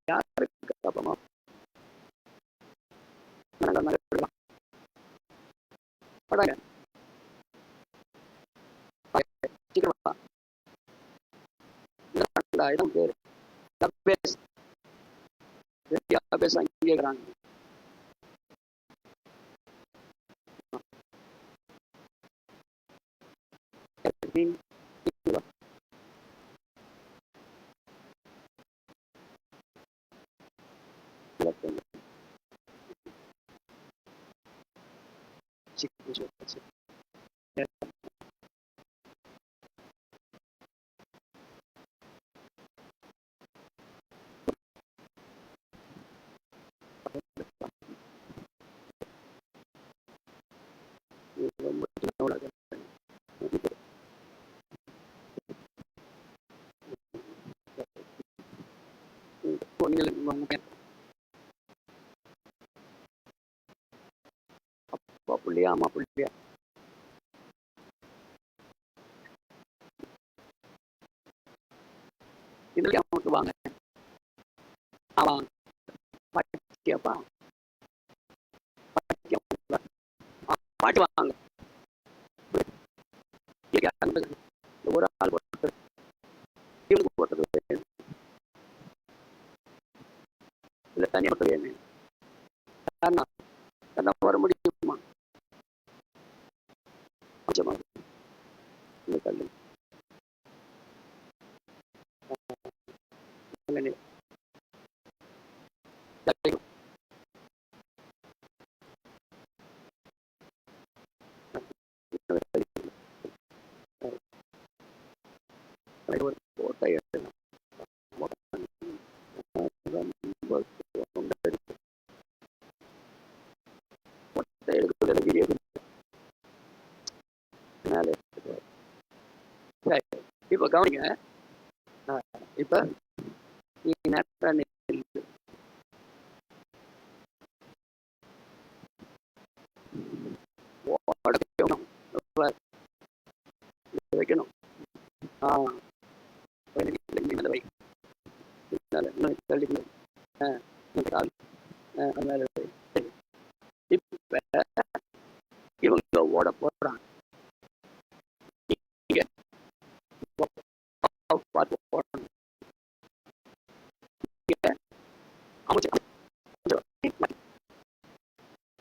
யாருக்கு அப்பா அம்மா படாங்க சீக்கிரமா பேரு பேச கேட்குறாங்க. அப்பா புள்ளியா அம்மா புள்ளியா? இதுலயே அமௌண்ட் வாங்க. பாட்டியாப்பா பாட்டு வாங்க. ஒரு ஆள் போட்டது இல்லை, தனியாக போட்டது வர முடியுமா? இப்ப கவனிங்க, இப்ப வைக்கணும். இவங்க ஓட போறாங்க.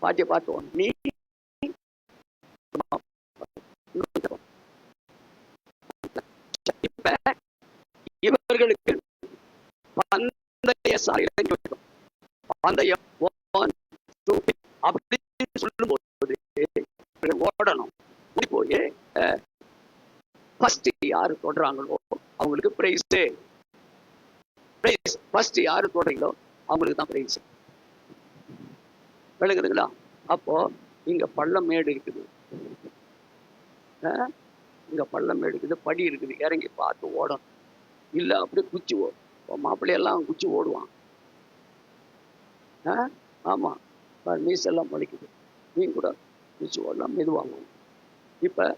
பாட்டியை பார்த்து நீ இவர்களுக்கு பந்தய சாலையில் பந்தயம் அப்படின்னு சொல்லும் போது ஓடணும். போய் ஃபர்ஸ்ட் யாரு தொடறாங்களோ அவங்களுக்கு பிரைஸ். ஃபர்ஸ்ட் யாரு தொடறீங்களோ அவங்களுக்கு தான் பிரைஸ். விளங்குதுங்களா? அப்போ இங்க பள்ளம் மேடு இருக்குது, இங்க பள்ளம் மேடு இருக்குது, படி இருக்குது, இறங்கி பார்த்து ஓடணும். இல்ல அப்படியே குச்சி மாப்பிள்ளையெல்லாம் குச்சி ஓடுவான். ஆமா, மீசெல்லாம் முளைக்குது, நீ கூட குச்சி ஓடலாம், மெதுவாகும். இப்ப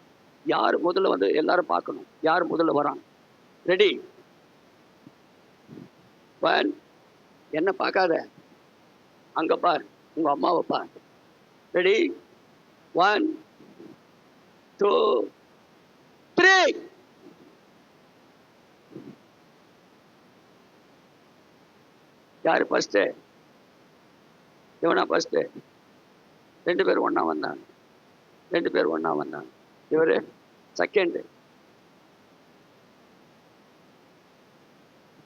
யாரு முதல்ல வந்து எல்லாரும் பார்க்கணும், யார் முதல்ல வராங்க. ரெடி? என்ன பார்க்காத, அங்க பார், உங்க அம்மாவை பார். ரெடி? 1 2 3. யாரு ஃபர்ஸ்ட்? இவனா ஃபர்ஸ்ட்? 2 பேரும் ஒண்ணா வந்தாங்க, 2 பேர் ஒண்ணா வந்தாங்க. இவரு செகண்ட்.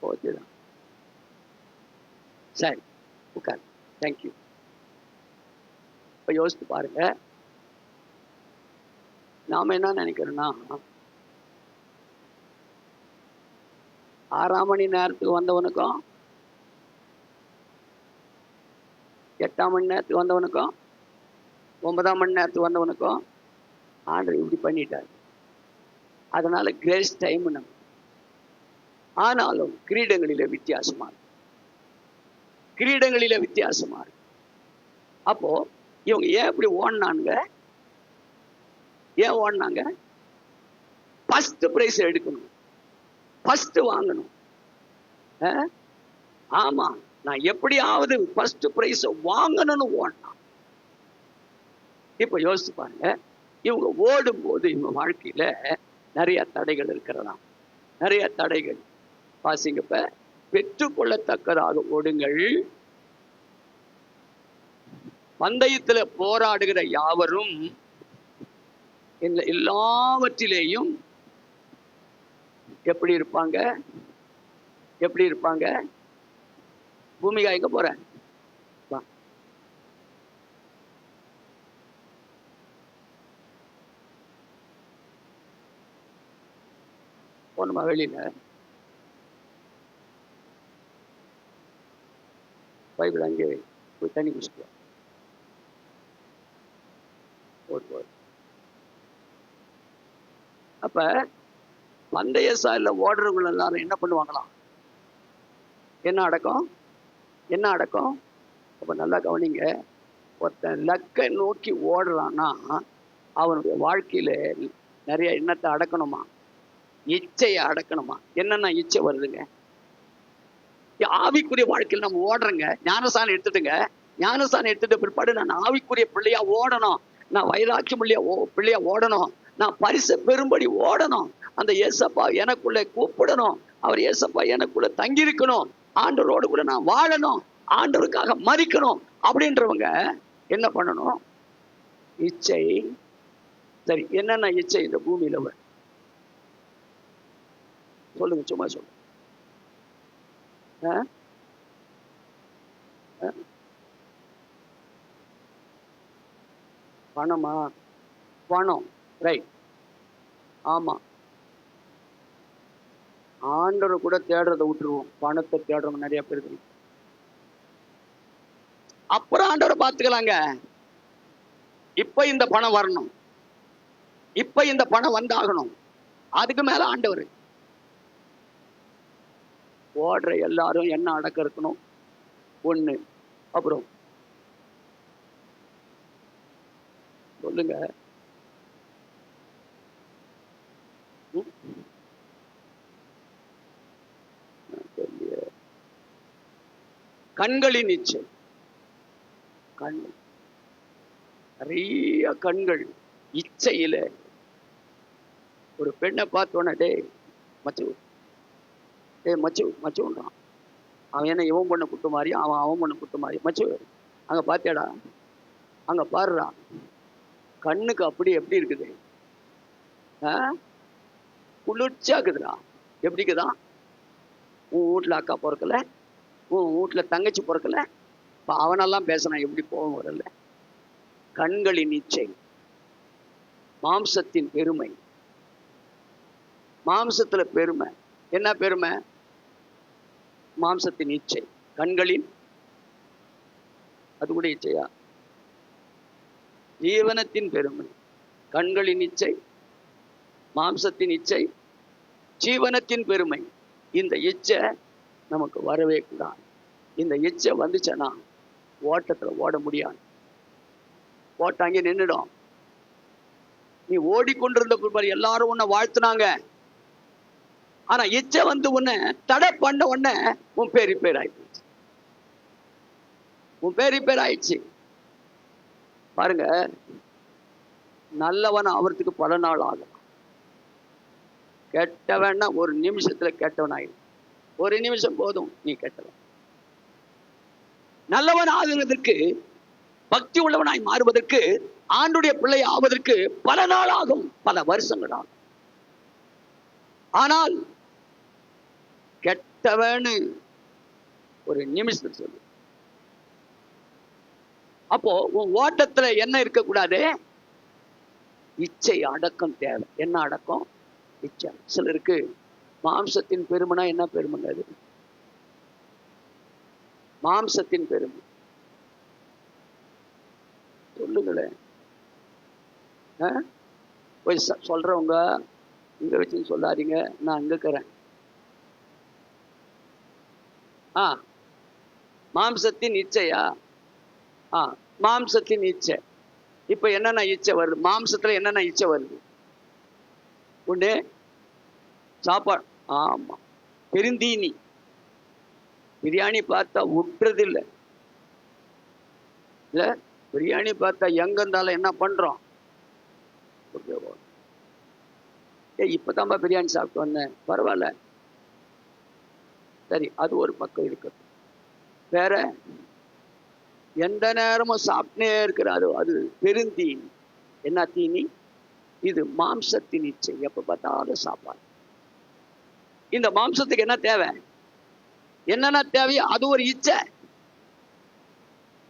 ஓகேதான், சரி உட்கார். தேங்க்யூ. இப்ப யோசித்து பாருங்க, நாம என்ன நினைக்கிறோம்னா 6 மணி நேரத்துக்கு வந்தவனுக்கும் 8 மணி நேரத்துக்கு வந்தவனுக்கும் 9 மணி நேரத்துக்கு வந்தவனுக்கும் ஆண்டவர் இப்படி பண்ணிட்டார். அதனால கிரேஸ் டைம் நம்ம. ஆனாலும் கிரீடங்களில வித்தியாசமா இருக்கு. கிரீடங்களில வித்தியாசமா இருக்கு. அப்போ இவங்க ஏன் இப்படி ஓடினாங்க? ஏன் ஓடினாங்க? ஃபர்ஸ்ட் பிரைஸ் எடுக்கணும், ஃபர்ஸ்ட் வாங்கணும். ஆமா, நான் எப்படியாவது ஃபர்ஸ்ட் பிரைஸ் வாங்கணும்னு ஓடினான். இப்ப யோசிச்சு பாருங்க, இவங்க ஓடும் போது இவங்க வாழ்க்கையில நிறைய தடைகள் இருக்கிறதா? நிறைய தடைகள். வாசிங்கப்ப, பெற்றுக்கொள்ளத்தக்கதாக ஓடுங்கள், பந்தயத்துல போராடுகிற யாவரும் எல்லாவற்றிலேயும் எப்படி இருப்பாங்க? எப்படி இருப்பாங்க? பூமிகா எங்க போற? போனோமா வெளியில? பைபிள் அங்கே போய் தண்ணி குடிச்சுட்டு அப்ப பந்தய சாலையில ஓடுறவங்க எல்லாரும் என்ன பண்ணுவாங்களாம்? என்ன அடக்கம்? என்ன அடக்கம்? அப்ப நல்லா கவனிங்க. ஒருத்தன் லக்கை நோக்கி ஓடுறான்னா அவனுடைய வாழ்க்கையில நிறைய எண்ணத்தை அடக்கணுமா? இச்சையை அடக்கணுமா? என்னென்ன இச்சை வருதுங்க? ஆவிக்குரிய வாழ்க்கையில் நம்ம ஓடுறேங்க. ஞானஸ்தானம் எடுத்துட்டுங்க, ஞானஸ்தானம் எடுத்துட்டு பிற்பாடு நான் ஆவிக்குரிய பிள்ளையா ஓடணும், நான் வைராக்கியம் பிள்ளையா ஓடணும், நான் பரிசு பெரும்படி ஓடணும், அந்த ஏசப்பா எனக்குள்ள கூப்பிடணும், அவர் ஏசப்பா எனக்குள்ள தங்கியிருக்கணும், ஆண்டவரோடு கூட நான் வாழணும், ஆண்டவருக்காக மறிக்கணும் அப்படின்றவங்க என்ன பண்ணணும்? இச்சை. சரி, என்னென்ன இச்சை இந்த பூமியில வரும் சொல்லுங்க, சும்மா சொல்லுங்க. பணமா? பணம், ரைட். ஆமா, ஆண்டவரை கூட தேடுறதை விட்டுருவோம், பணத்தை தேடுறவங்க நிறைய பேர் இருக்கு. அப்புறம் ஆண்டவரை பார்த்துக்கலாங்க. இப்ப இந்த பணம் வரணும், இப்ப இந்த பணம் வந்தாகணும், அதுக்கு மேல ஆண்டவர். ஓடுற எல்லாரும் என்ன அடக்கம் இருக்கணும்? ஒண்ணு. அப்புறம் சொல்லுங்க. கண்களின் இச்சை. கண்கள், நிறைய கண்கள் இச்சையில. ஒரு பெண்ணை பார்த்தோன்னே டே மச்சு, டே மச்சு மச்சுன்றான். அவன் என்ன இவன் பண்ண குட்டு மாதிரி, அவன் பண்ண குட்டு மாதிரி. மச்சு அங்க பாத்தியாடா, அங்க பாருடா. கண்ணுக்கு அப்படி எப்படி இருக்குது? குளிர்ச்சியா இருக்குதுடா. எப்படிக்குதான்? உன் வீட்டுல அக்கா பிறக்கல, உன் வீட்டுல தங்கச்சி பிறக்கல, அவனெல்லாம் பேசினா எப்படி போகும் வரல? கண்களின் இச்சை, மாம்சத்தின் பெருமை. மாம்சத்துல பெருமை. என்ன பெருமை? மாம்சத்தின் இச்சை, கண்களின். அது கூட இச்சையா? ஜீவனத்தின் பெருமை, கண்களின் இச்சை, மாம்சத்தின் இச்சை, ஜீவனத்தின் பெருமை. இந்த இச்சை நமக்கு வரவே கூடாது. இந்த இச்சை வந்துச்சுன்னா ஓட்டத்துல ஓட முடியாது. ஓட்டாங்க நின்றுடும். நீ ஓடிக்கொண்டிருந்த பிற்பாடு எல்லாரும் உன்னை வாழ்த்துனாங்க. ஆனா இச்சை வந்து உன்னை தடை பண்ண உடனே உன் பேர் ரிப்பேர் ஆயிடுச்சு. உன் பேர் ரிப்பேர் ஆயிடுச்சு. பாருங்க, நல்லவன் ஆவறதுக்கு பல நாள் ஆகும். கெட்டவன்னா ஒரு நிமிஷத்துல கெட்டவன் ஆயிடும். ஒரு நிமிஷம் போதும் நீ கெட்டவன். நல்லவன் ஆகுவதற்கு, பக்தி உள்ளவனாய் மாறுவதற்கு, ஆண்டுடைய பிள்ளை ஆவதற்கு பல நாள் ஆகும், பல வருஷங்கள் ஆகும். ஆனால் கெட்டவன்னு ஒரு நிமிஷம் சொல்லு. அப்போ உன் ஓட்டத்துல என்ன இருக்கக்கூடாது? இச்சை அடக்கம் தேவை. என்ன அடக்கம்? இச்சை. சிலருக்கு மாம்சத்தின் பெருமைனா என்ன பெருமைங்க அது? மாம்சத்தின் பெருமை சொல்லுங்களேன். போய் சொல்றவங்க இங்க வச்சு சொல்லாதீங்க, நான் இங்க இருக்கிறேன். மாம்சத்தின் இச்சையா? மாம்சத்தின் இச்சை. இப்ப என்னென்ன இச்சை வருது? மாம்சத்துல என்னென்ன இச்சை வருது? ஒண்ணு சாப்பாடு. ஆமா, பெருந்தீனி. பிரியாணி பார்த்தா விட்டுறது இல்லை. இல்ல, பிரியாணி பார்த்தா எங்க இருந்தாலும் என்ன பண்றோம்? இப்பதான்பா பிரியாணி சாப்பிட்டு வந்தேன், பரவாயில்ல, சரி, அது ஒரு பக்கம் இருக்கு. வேற எந்த நேரமும் சாப்பிட்டே இருக்கிறாரு, அது பெருந்தீனி. என்ன தீனி இது? மாம்சத்தின் இச்சை. எப்ப பார்த்தாலும் சாப்பாடு. இந்த மாம்சத்துக்கு என்ன தேவை? என்னென்ன தேவையோ அது ஒரு இச்சை.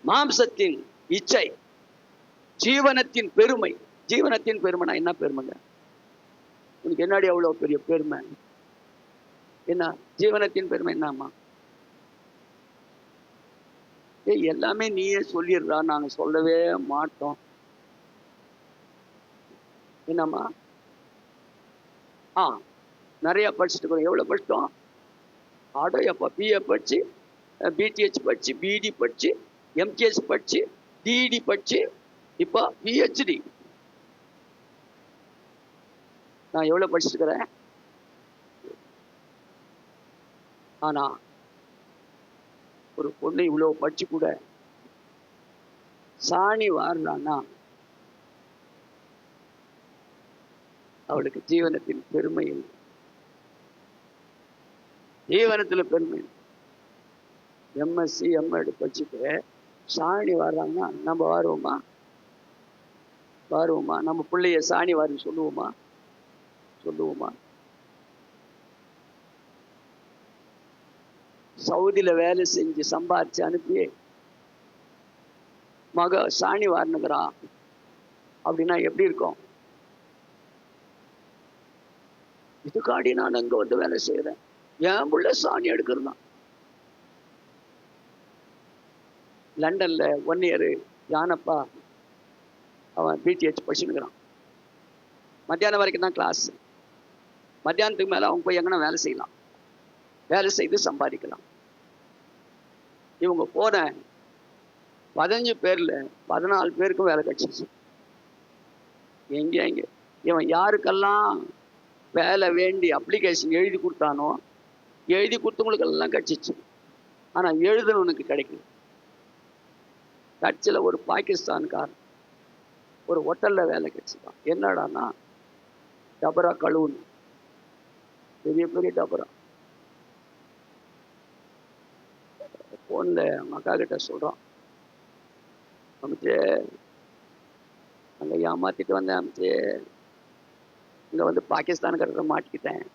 மாம்சத்தின் இச்சை. ஜீவனத்தின் பெருமை. ஜீவனத்தின் பெருமைனா என்ன பெருமைங்க? உனக்கு என்னடி அவ்வளவு பெரிய பெருமை? என்ன ஜீவனத்தின் பெருமை? என்னம்மா? எல்லாமே நீயே சொல்லிடுறா, நாங்க சொல்லவே மாட்டோம். என்னம்மா? நிறைய படிச்சுட்டு. எவ்வளவு படிச்சிட்டோம்? ஆடோ எப்ப பிஏ படிச்சு, பிடிஹெச் படிச்சு, பிடி படிச்சு, எம்டிஎஸ் படிச்சு, டிடி படிச்சு, இப்ப பிஹெச்டி. நான் எவ்வளவு படிச்சுருக்கிறேன். ஆனா ஒரு பொண்ணு இவ்வளவு படிச்சு கூட சாணி வாரினான்னா அவளுக்கு ஜீவனத்தின் பெருமை இல்லை. ஜீவனத்துல பெருமை. எம்எஸ்சி எம்எட் படிச்சுட்டு சாணி வாடுறாங்கன்னா நம்ம வாருவோமா? வாருவோமா? நம்ம பிள்ளைய சாணி வாரி சொல்லுவோமா? சொல்லுவோமா? சவுதியில வேலை செஞ்சு சம்பாரிச்சு அனுப்பி மக சாணி வாரினுங்கிறான் அப்படின்னா எப்படி இருக்கும்? இதுக்காடி நான் அங்க வந்து வேலை செய்யறேன், என் பிள்ளை சாணி எடுக்கிறதான். லண்டன்ல 1 இயர் ஜானப்பா அவன் பிடிஹெச் படிச்சுன்னுக்கிறான். மத்தியானம் வரைக்கும் தான் கிளாஸ். மத்தியானத்துக்கு மேல அவங்க போய் எங்கன்னா வேலை செய்யலாம், வேலை செய்து சம்பாதிக்கலாம். இவங்க போன 15 பேர்ல 14 பேருக்கும் வேலை கிடைச்சிச்சு. எங்க இவன் யாருக்கெல்லாம் வேலை வேண்டி அப்ளிகேஷன் எழுதி கொடுத்தானோ, எழுதி கொடுத்தவங்களுக்கு எல்லாம் கிடைச்சிச்சு. ஆனா எழுதுனவனுக்கு கிடைக்கல. கட்சியில ஒரு பாகிஸ்தான்காரன் ஒரு ஹோட்டல்ல வேலை கிடைச்சிதான். என்னடானா டபரா கழுவுன்னு, பெரிய பெரிய டபரா. போன்ல மக்கா கிட்ட சொல்றான், அமைச்சு அங்க ஏமாத்திட்டு வந்தேன், அமைச்சு இங்க வந்து பாகிஸ்தானுக்காரரை மாட்டிக்கிட்டேன்.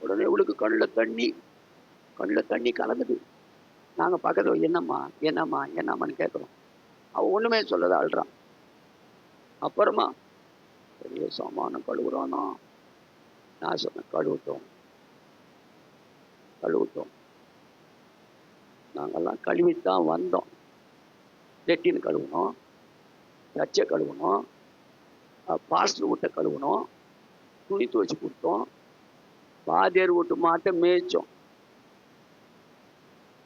உடனே இவளுக்கு கண்ணில் தண்ணி கலங்குது. நாங்க பக்கத்துல என்னம்மா என்னம்மா என்னம்மான்னு கேட்கிறோம். அவ ஒண்ணுமே சொல்லத அழுறான். அப்புறமா பெரிய சாமானம் கழுவுறானா. நான் சொன்னேன், கழுவிட்டோம். நாங்கெல்லாம் கழுவித்தான் வந்தோம். லெட்டின் கழுவணும், சர்ச்சை கழுவணும், பாஸ்டர் வீட்டை கழுவணும், துணி துவைச்சு கொடுத்தோம், வாத்தியார் வீட்டு மாட்டை மேய்ச்சோம்.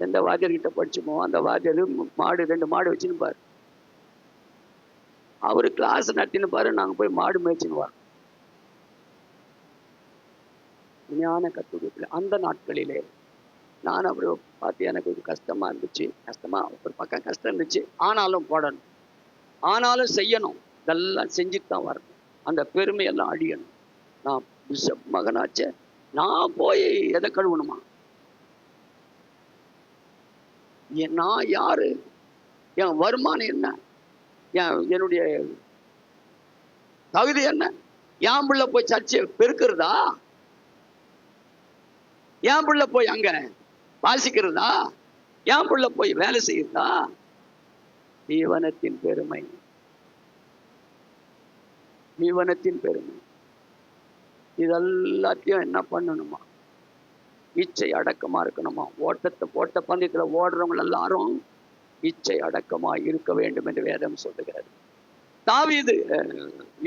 எந்த வாத்தியார்கிட்ட படிச்சுமோ அந்த வாத்தியார் மாடு 2 மாடு வச்சுன்னு பாரு. அவரு கிளாஸ் நடத்தின்னு பாரு, நாங்க போய் மாடு மேய்ச்சின்னு வரோம். ஞான கத்துக்கிட்டு அந்த நாட்களிலே நான் அப்படி பார்த்து எனக்கு ஒரு கஷ்டமா இருந்துச்சு. ஒரு பக்கம் கஷ்டம் இருந்துச்சு. ஆனாலும் போடணும், ஆனாலும் செய்யணும். இதெல்லாம் செஞ்சுட்டு தான் வரணும். அந்த பெருமையெல்லாம் அழியணும். நான் பிஷப் மகனாச்சே, நான் போய் எதை கழுவணுமா? நான் யாரு? என் வருமானம் என்ன? என்னுடைய தகுதி என்ன? என் பிள்ளை போய் சர்ச்சை பெருக்கிறதா? என் பிள்ளை போய் அங்க வாசிக்கிறதா? என் பிள்ளை போய் வேலை செய்யறதா? ஜீவனத்தின் பெருமை. இதெல்லாத்தையும் என்ன பண்ணணுமா? இச்சை அடக்கமா இருக்கணுமா? போட்ட பந்தயத்துல ஓடுறவங்க எல்லாரும் இச்சை அடக்கமா இருக்க வேண்டும் என்று வேதம் சொல்லுகிறது. தாவீது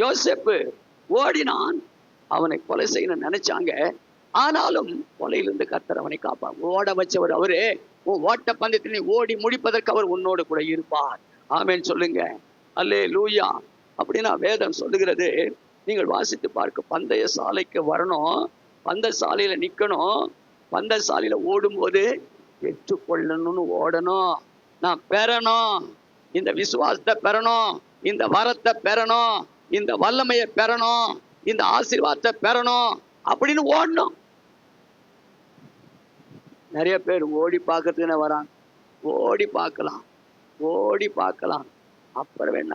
யோசேப்பு ஓடினான், அவனை கொலை செய்யணும்னு நினைச்சாங்க. ஆனாலும் கொலையிலிருந்து கர்த்தர் அவனை காப்பார். ஓட வச்சவர் அவரே. உன் ஓட்ட பந்தயத்தில் நீ ஓடி முடிப்பதற்கு அவர் உன்னோடு கூட இருப்பார். ஆமென் சொல்லுங்க. அல்லேலூயா. அப்படின்னா வேதம் சொல்லுகிறது, நீங்கள் வாசித்து பார்க்க, பந்தய சாலைக்கு வரணும், பந்தய சாலையில நிக்கணும், பந்தய சாலையில ஓடும்போது பெற்றுக்கொள்ளணும்னு ஓடணும். நான் பெறணும், இந்த விசுவாசத்தை பெறணும், இந்த வரத்தை பெறணும், இந்த வல்லமையை பெறணும், இந்த ஆசீர்வாதத்தை பெறணும் அப்படின்னு ஓடணும். நிறைய பேர் ஓடி பார்க்கறதுன்னு வராங்க. ஓடி பார்க்கலாம், அப்புறம் என்ன?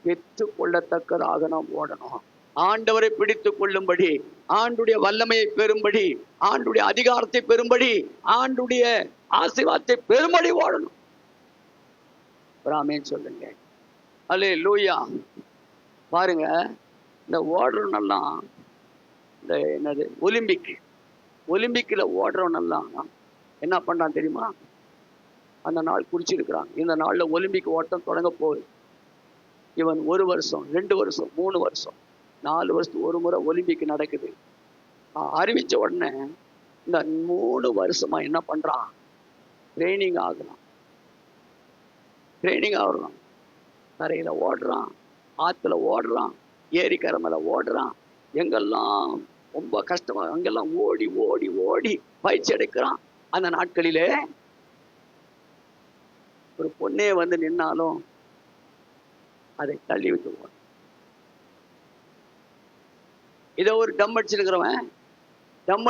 பெற்றுக் கொள்ளத்தக்கதாக நாம் ஓடணும். ஆண்டவரை பிடித்துக் கொள்ளும்படி, ஆண்டுடைய வல்லமையை பெறும்படி, ஆண்டுடைய அதிகாரத்தை பெறும்படி, ஆண்டுடைய ஆசீர்வாதத்தை பெறும்படி ஓடணும். ஆமென் சொல்லுங்க. அல்லேலூயா. பாருங்க, இந்த ஓடுறவனெல்லாம், இந்த என்னது ஒலிம்பிக்ல ஓடுறவனெல்லாம் என்ன பண்றான் தெரியுமா? அந்த நாள் குறிச்சிருக்கிறான், இந்த நாள்ல ஒலிம்பிக் ஓட்டம் தொடங்க போகுது. இவன் 1 வருஷம், 2 வருஷம், 3 வருஷம், 4 வருஷத்துக்கு ஒரு முறை ஒலிம்பிக் நடக்குது. அறிவிச்ச உடனே இந்த 3 வருஷமா என்ன பண்றான்? ட்ரைனிங் ஆகலாம். தரையில ஓடுறான், ஆத்துல ஓடுறான், ஏரிக்கரை மேல ஓடுறான், எங்கெல்லாம் ரொம்ப கஷ்டமா அங்கெல்லாம் ஓடி ஓடி ஓடி பயிற்சி எடுக்கிறான். அந்த நாட்களிலே ஒரு பொண்ணே வந்து நின்னாலும் அதை தள்ளி விட்டு ஓடும். இதை ஒரு டம்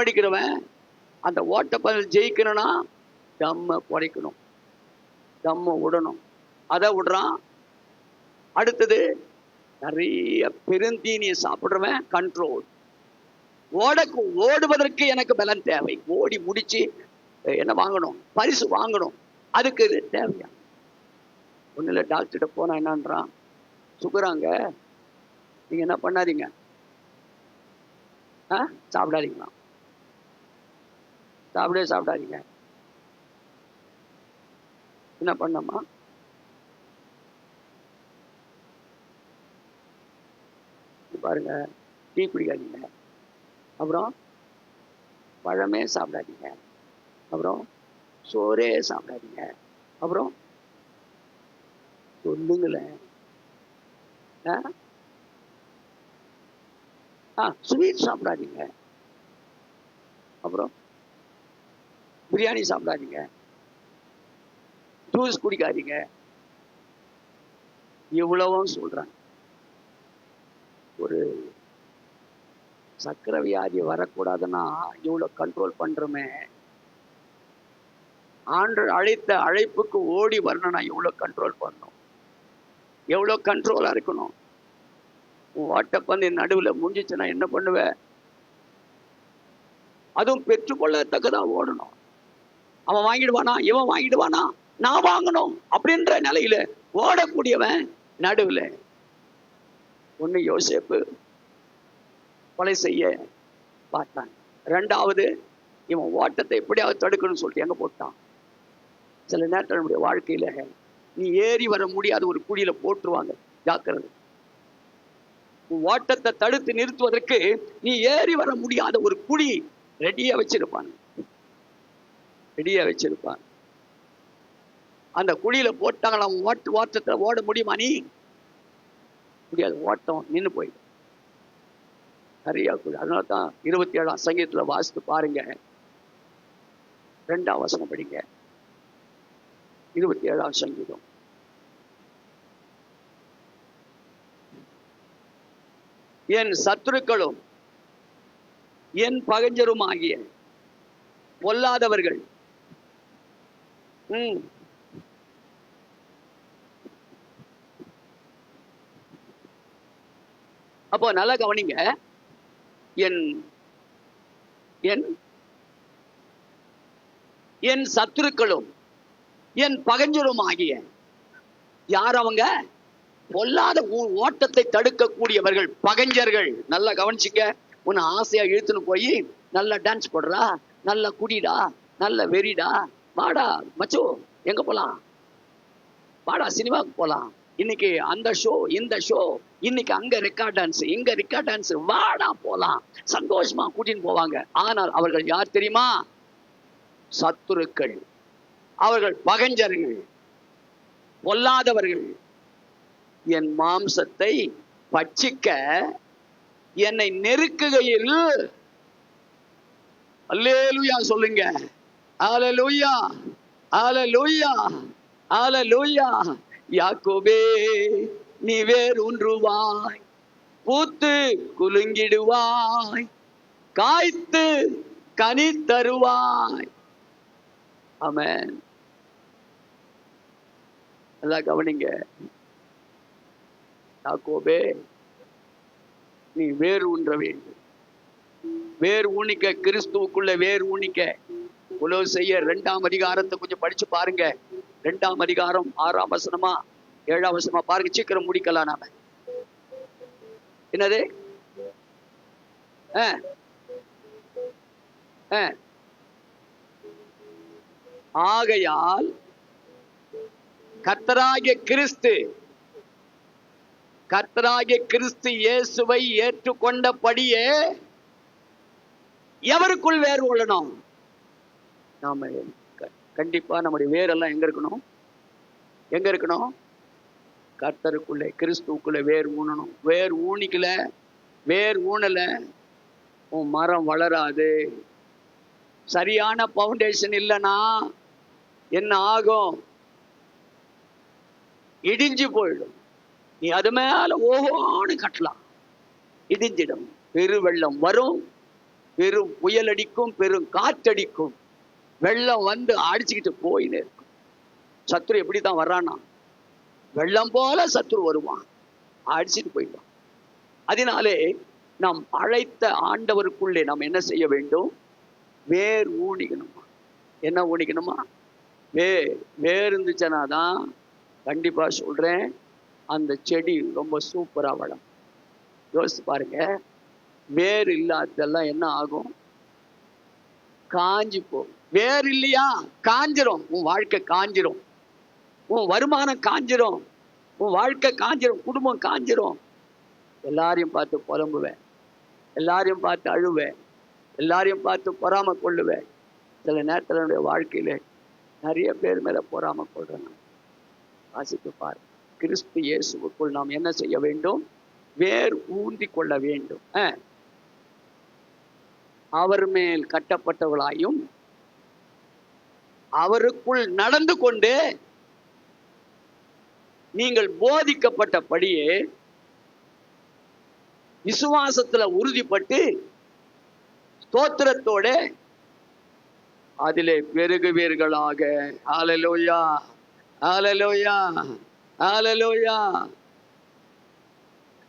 அடிக்கிறவன் அந்த ஓட்டப்பதில் ஜெயிக்கணும்னா டம்மை குறைக்கணும், டம்மை விடணும். அதை விடுறான். அடுத்தது, நிறைய பெருந்தீனியை சாப்பிடுறவன் கண்ட்ரோல். ஓடுவதற்கு எனக்கு பலன் தேவை. ஓடி முடிச்சு என்ன வாங்கணும்? பரிசு வாங்கணும். அதுக்கு இது தேவையா? ஒன்றும் இல்லை, டாக்டர்கிட்ட போனா என்னன்றான், சுகராங்க, நீங்க என்ன பண்ணாதீங்க, சாப்பிடாதீங்களா, சாப்பிடாதீங்க. என்ன பண்ணமா? பாருங்க, டீ குடிக்காதீங்க, அப்புறம் பழமே சாப்பிடாதீங்க, அப்புறம் சோறே சாப்பிடாதீங்க, அப்புறம் சொல்லுங்களேன், ஸ்வீட் சாப்பிடாதீங்க, அப்புறம் பிரியாணி சாப்பிடாதீங்க, ஜூஸ் குடிக்காதீங்க, இவ்வளவும் சொல்றாங்க. ஒரு சக்கரை வியாதி வரக்கூடாதுன்னா இவ்வளவு கண்ட்ரோல் பண்றோமே. ஆண்டு அழைத்த அழைப்புக்கு ஓடி வரணும்னா எவ்வளவு கண்ட்ரோல் பண்ணணும், எவ்வளவு கண்ட்ரோலா இருக்கணும். ஓட்டப்பந்தய நடுவில் முடிஞ்சிச்சுன்னா என்ன பண்ணுவ? அதுவும் பெற்றுக்கொள்ளத்தக்கதா ஓடணும். அவன் வாங்கிடுவானா, இவன் வாங்கிடுவானா, நான் வாங்கணும் அப்படின்ற நிலையில ஓடக்கூடியவன் நடுவில். ஒண்ணு யோசேப்பு கொலை செய்ய பார்த்தான். 2வது, இவன் ஓட்டத்தை எப்படியாவது தடுக்கணும்னு சொல்லிட்டு எங்க போட்டான்? சில நேரத்தில் நம்முடைய வாழ்க்கையில நீ ஏறி வர முடியாத ஒரு குழியில போட்டுருவாங்க, ஜாக்கிரதை. ஓட்டத்தை தடுத்து நிறுத்துவதற்கு நீ ஏறி வர முடியாத ஒரு குழி ரெடியா வச்சிருப்பான். அந்த குழியில போட்டாங்களா, ஓட்டத்தை ஓட முடியுமா? நீ முடியாது, ஓட்டம் நின்று போயிடும். நிறைய குழி. அதனால தான் 27ஆம் சங்கீதத்துல வாசித்து பாருங்க, 2ஆம் வசனம் படிங்க. 27ஆம் சங்கீதம். என் சத்துருக்களும் என் பகைஞரும் ஆகிய பொல்லாதவர்கள் அப்போ நல்லா கவனிங்க. என் சத்துருக்களும் என் பகைஞரும் ஆகிய, யார் அவங்க? பொல்லாத ஓட்டத்தை தடுக்கக்கூடியவர்கள் பகைஞர்கள். நல்லா கவனிச்சுக்க. உன்னை ஆசையா இழுத்துன்னு போய் நல்லா டான்ஸ் போடுறா, நல்லா குடிடா, நல்ல வெறிடா, வாடா மச்சோ எங்க போலாம், வாடா சினிமாவுக்கு போலாம், இன்னைக்கு அந்த ஷோ இந்த ஷோ, இன்னைக்கு அங்க ரெக்கார்ட் டான்ஸ் இங்க ரெக்கார்ட் டான்ஸ், வாடா போலாம், சந்தோஷமா கூட்டின்னு போவாங்க. ஆனால் அவர்கள் யார் தெரியுமா? சத்துருக்கள், அவர்கள் பகைஞர்கள், பொல்லாதவர்கள். என் மாம்சத்தை பட்சிக்க என்னை நெருக்குகையில், அல்லேலூயா சொல்லுங்க, அல்லேலூயா அல்லேலூயா அல்லேலூயா. யாக்கோபே நீ வேரூன்றுவாய், பூத்து குலுங்கிடுவாய், காய்த்து கனி தருவாய். ஆமென். நல்லா கவனிங்க. யாக்கோபே நீ வேர் ஊன்ற வேண்டும். வேர் ஊனிக்க, கிறிஸ்துவுக்குள்ள வேர் ஊனிக்க. கொலோசையர் 2ஆம் அதிகாரத்தை கொஞ்சம் படிச்சு பாருங்க. 2ஆம் அதிகாரம் 6ஆம் வசனமா 7ஆம் வசனமா பாருங்க. சீக்கிரம் முடிக்கலாம் நாம. என்னது? ஆகையால் கர்த்தராகிய கிறிஸ்து இயேசுவை ஏற்றுக்கொண்டபடியே எவருக்குள் வேர் கொள்ளணும்? நாம கண்டிப்பா நம்முடைய வேரெல்லாம் எங்க இருக்கணும்? எங்க இருக்கணும்? கர்த்தருக்குள்ளே, கிறிஸ்துவுக்குள்ளே வேர் ஊனணும். வேர் ஊனிக்கல, வேர் ஊனல, உன் மரம் வளராது. சரியான பவுண்டேஷன் இல்லைன்னா என்ன ஆகும்? இடிஞ்சு போயிடும். நீ அது மேல ஓஹோன்னு கட்டலாம், இடிஞ்சிடும். பெருவெள்ளம் வரும், பெரும் புயல் அடிக்கும், பெரும் காற்றடிக்கும், வெள்ளம் வந்து அடிச்சுக்கிட்டு போயின்னு இருக்கும். சத்துரு எப்படித்தான் வர்றான்னா, வெள்ளம் போல சத்துரு வருவான், அடிச்சுட்டு போயிடுவான். அதனாலே நாம் அழைத்த ஆண்டவருக்குள்ளே நாம் என்ன செய்ய வேண்டும்? வேர் ஊனிக்கணுமா. என்ன ஊனிக்கணுமா? வேர் இருந்துச்சுன்னா தான் கண்டிப்பா சொல்றேன், அந்த செடி ரொம்ப சூப்பரா வளரும். யோசிச்சு பாருங்க. வேர் இல்லாததெல்லாம் என்ன ஆகும்? காஞ்சி போகும். வேர் இல்லையா காஞ்சிரும். உன் வாழ்க்கை காஞ்சிரும், உன் வருமானம் காஞ்சிரும், உன் வாழ்க்கை காஞ்சிரும், குடும்பம் காஞ்சிரும். எல்லாரையும் பார்த்து புலம்புவேன், எல்லாரையும் பார்த்து அழுவேன், எல்லாரையும் பார்த்து பொறாம கொள்ளுவேன். சில நேரத்தில் என்னுடைய வாழ்க்கையில நிறைய பேர் மேல பொறாம கொள்றேன். வாசித்து பாரு. கிறிஸ்து இயேசுவுக்குள் நாம் என்ன செய்ய வேண்டும்? வேர் ஊன்றி கொள்ள வேண்டும். அவர் மேல் கட்டப்பட்டவர்களாயும் அவருக்குள் நடந்து கொண்டு நீங்கள் போதிக்கப்பட்டபடியே விசுவாசத்துல உறுதிப்பட்டு ஸ்தோத்திரத்தோட அதிலே பெருகுவீர்களாக. ஹல்லேலூயா ஹல்லேலூயா ஹல்லேலூயா.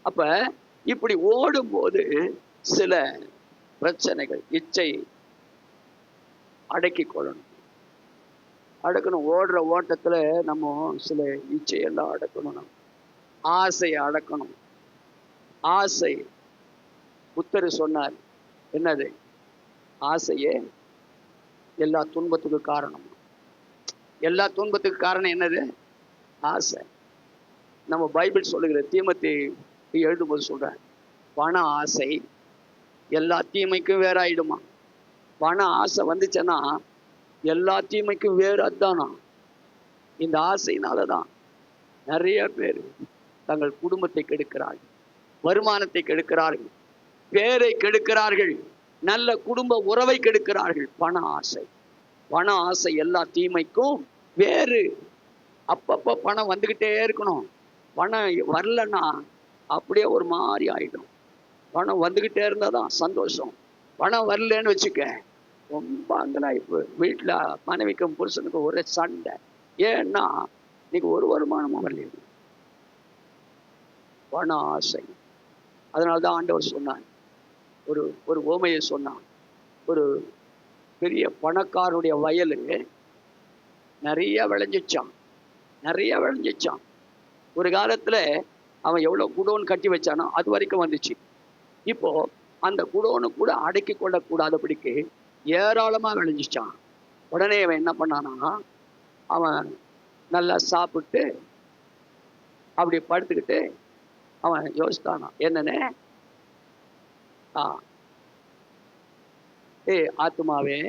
அப்ப இப்படி ஓடும்போது சில பிரச்சனைகள், இச்சை அடக்கி கொள்ளணும், அடக்கணும். ஓடுற ஓட்டத்துல நம்ம சில இச்சையெல்லாம் அடக்கணும். நம்ம ஆசையை அடக்கணும். ஆசை, புத்தர் சொன்னார், என்னது? ஆசையே எல்லா துன்பத்துக்கு காரணம். எல்லா துன்பத்துக்கு காரணம் என்னது? ஆசை. நம்ம பைபிள் சொல்லுகிற தீமோத்தேயு எழுதும்போது சொல்ற, பண ஆசை எல்லா தீமைக்கும் வேறாயிடுமா. பண ஆசை வந்துச்சுன்னா எல்லா தீமைக்கும் வேறு. அதானா இந்த ஆசையினாலதான் நிறைய பேர் தங்கள் குடும்பத்தை கெடுக்கிறார்கள், வருமானத்தை கெடுக்கிறார்கள், பேரை கெடுக்கிறார்கள், நல்ல குடும்ப உறவை கெடுக்கிறார்கள். பண ஆசை. பண ஆசை எல்லா தீமைக்கும் வேறு. அப்பப்ப பணம் வந்துகிட்டே இருக்கணும். பணம் வரலன்னா அப்படியே ஒரு மாதிரி ஆயிடும். பணம் வந்துகிட்டே இருந்தாதான் சந்தோஷம். பணம் வரலன்னு வச்சுக்க, ரொம்ப அங்கலாய்ப்பு. வீட்டுல மனைவிக்கும் புருஷனுக்கும் ஒரே சண்டை. ஏன்னா இன்னைக்கு ஒரு வருமானமும் வரல. பண ஆசை. அதனால்தான் ஆண்டவர் சொன்னான், ஒரு ஓமையை சொன்னான். ஒரு பெரிய பணக்காரனுடைய வயலு நிறைய விளைஞ்சிச்சான். ஒரு காலத்துல அவன் எவ்வளவு குடோன் கட்டி வச்சானோ அது வரைக்கும் வந்துச்சு. இப்போ அந்த குடோனு கூட அடக்கி கொள்ளக்கூடாதபடிக்கு ஏராளமா விளைஞ்சிச்சான். உடனே அவன் என்ன பண்ணானா, அவன் நல்லா சாப்பிட்டு அப்படி படுத்துக்கிட்டு அவன் யோசித்தானா, என்னன்னு, ஆத்துமாவே,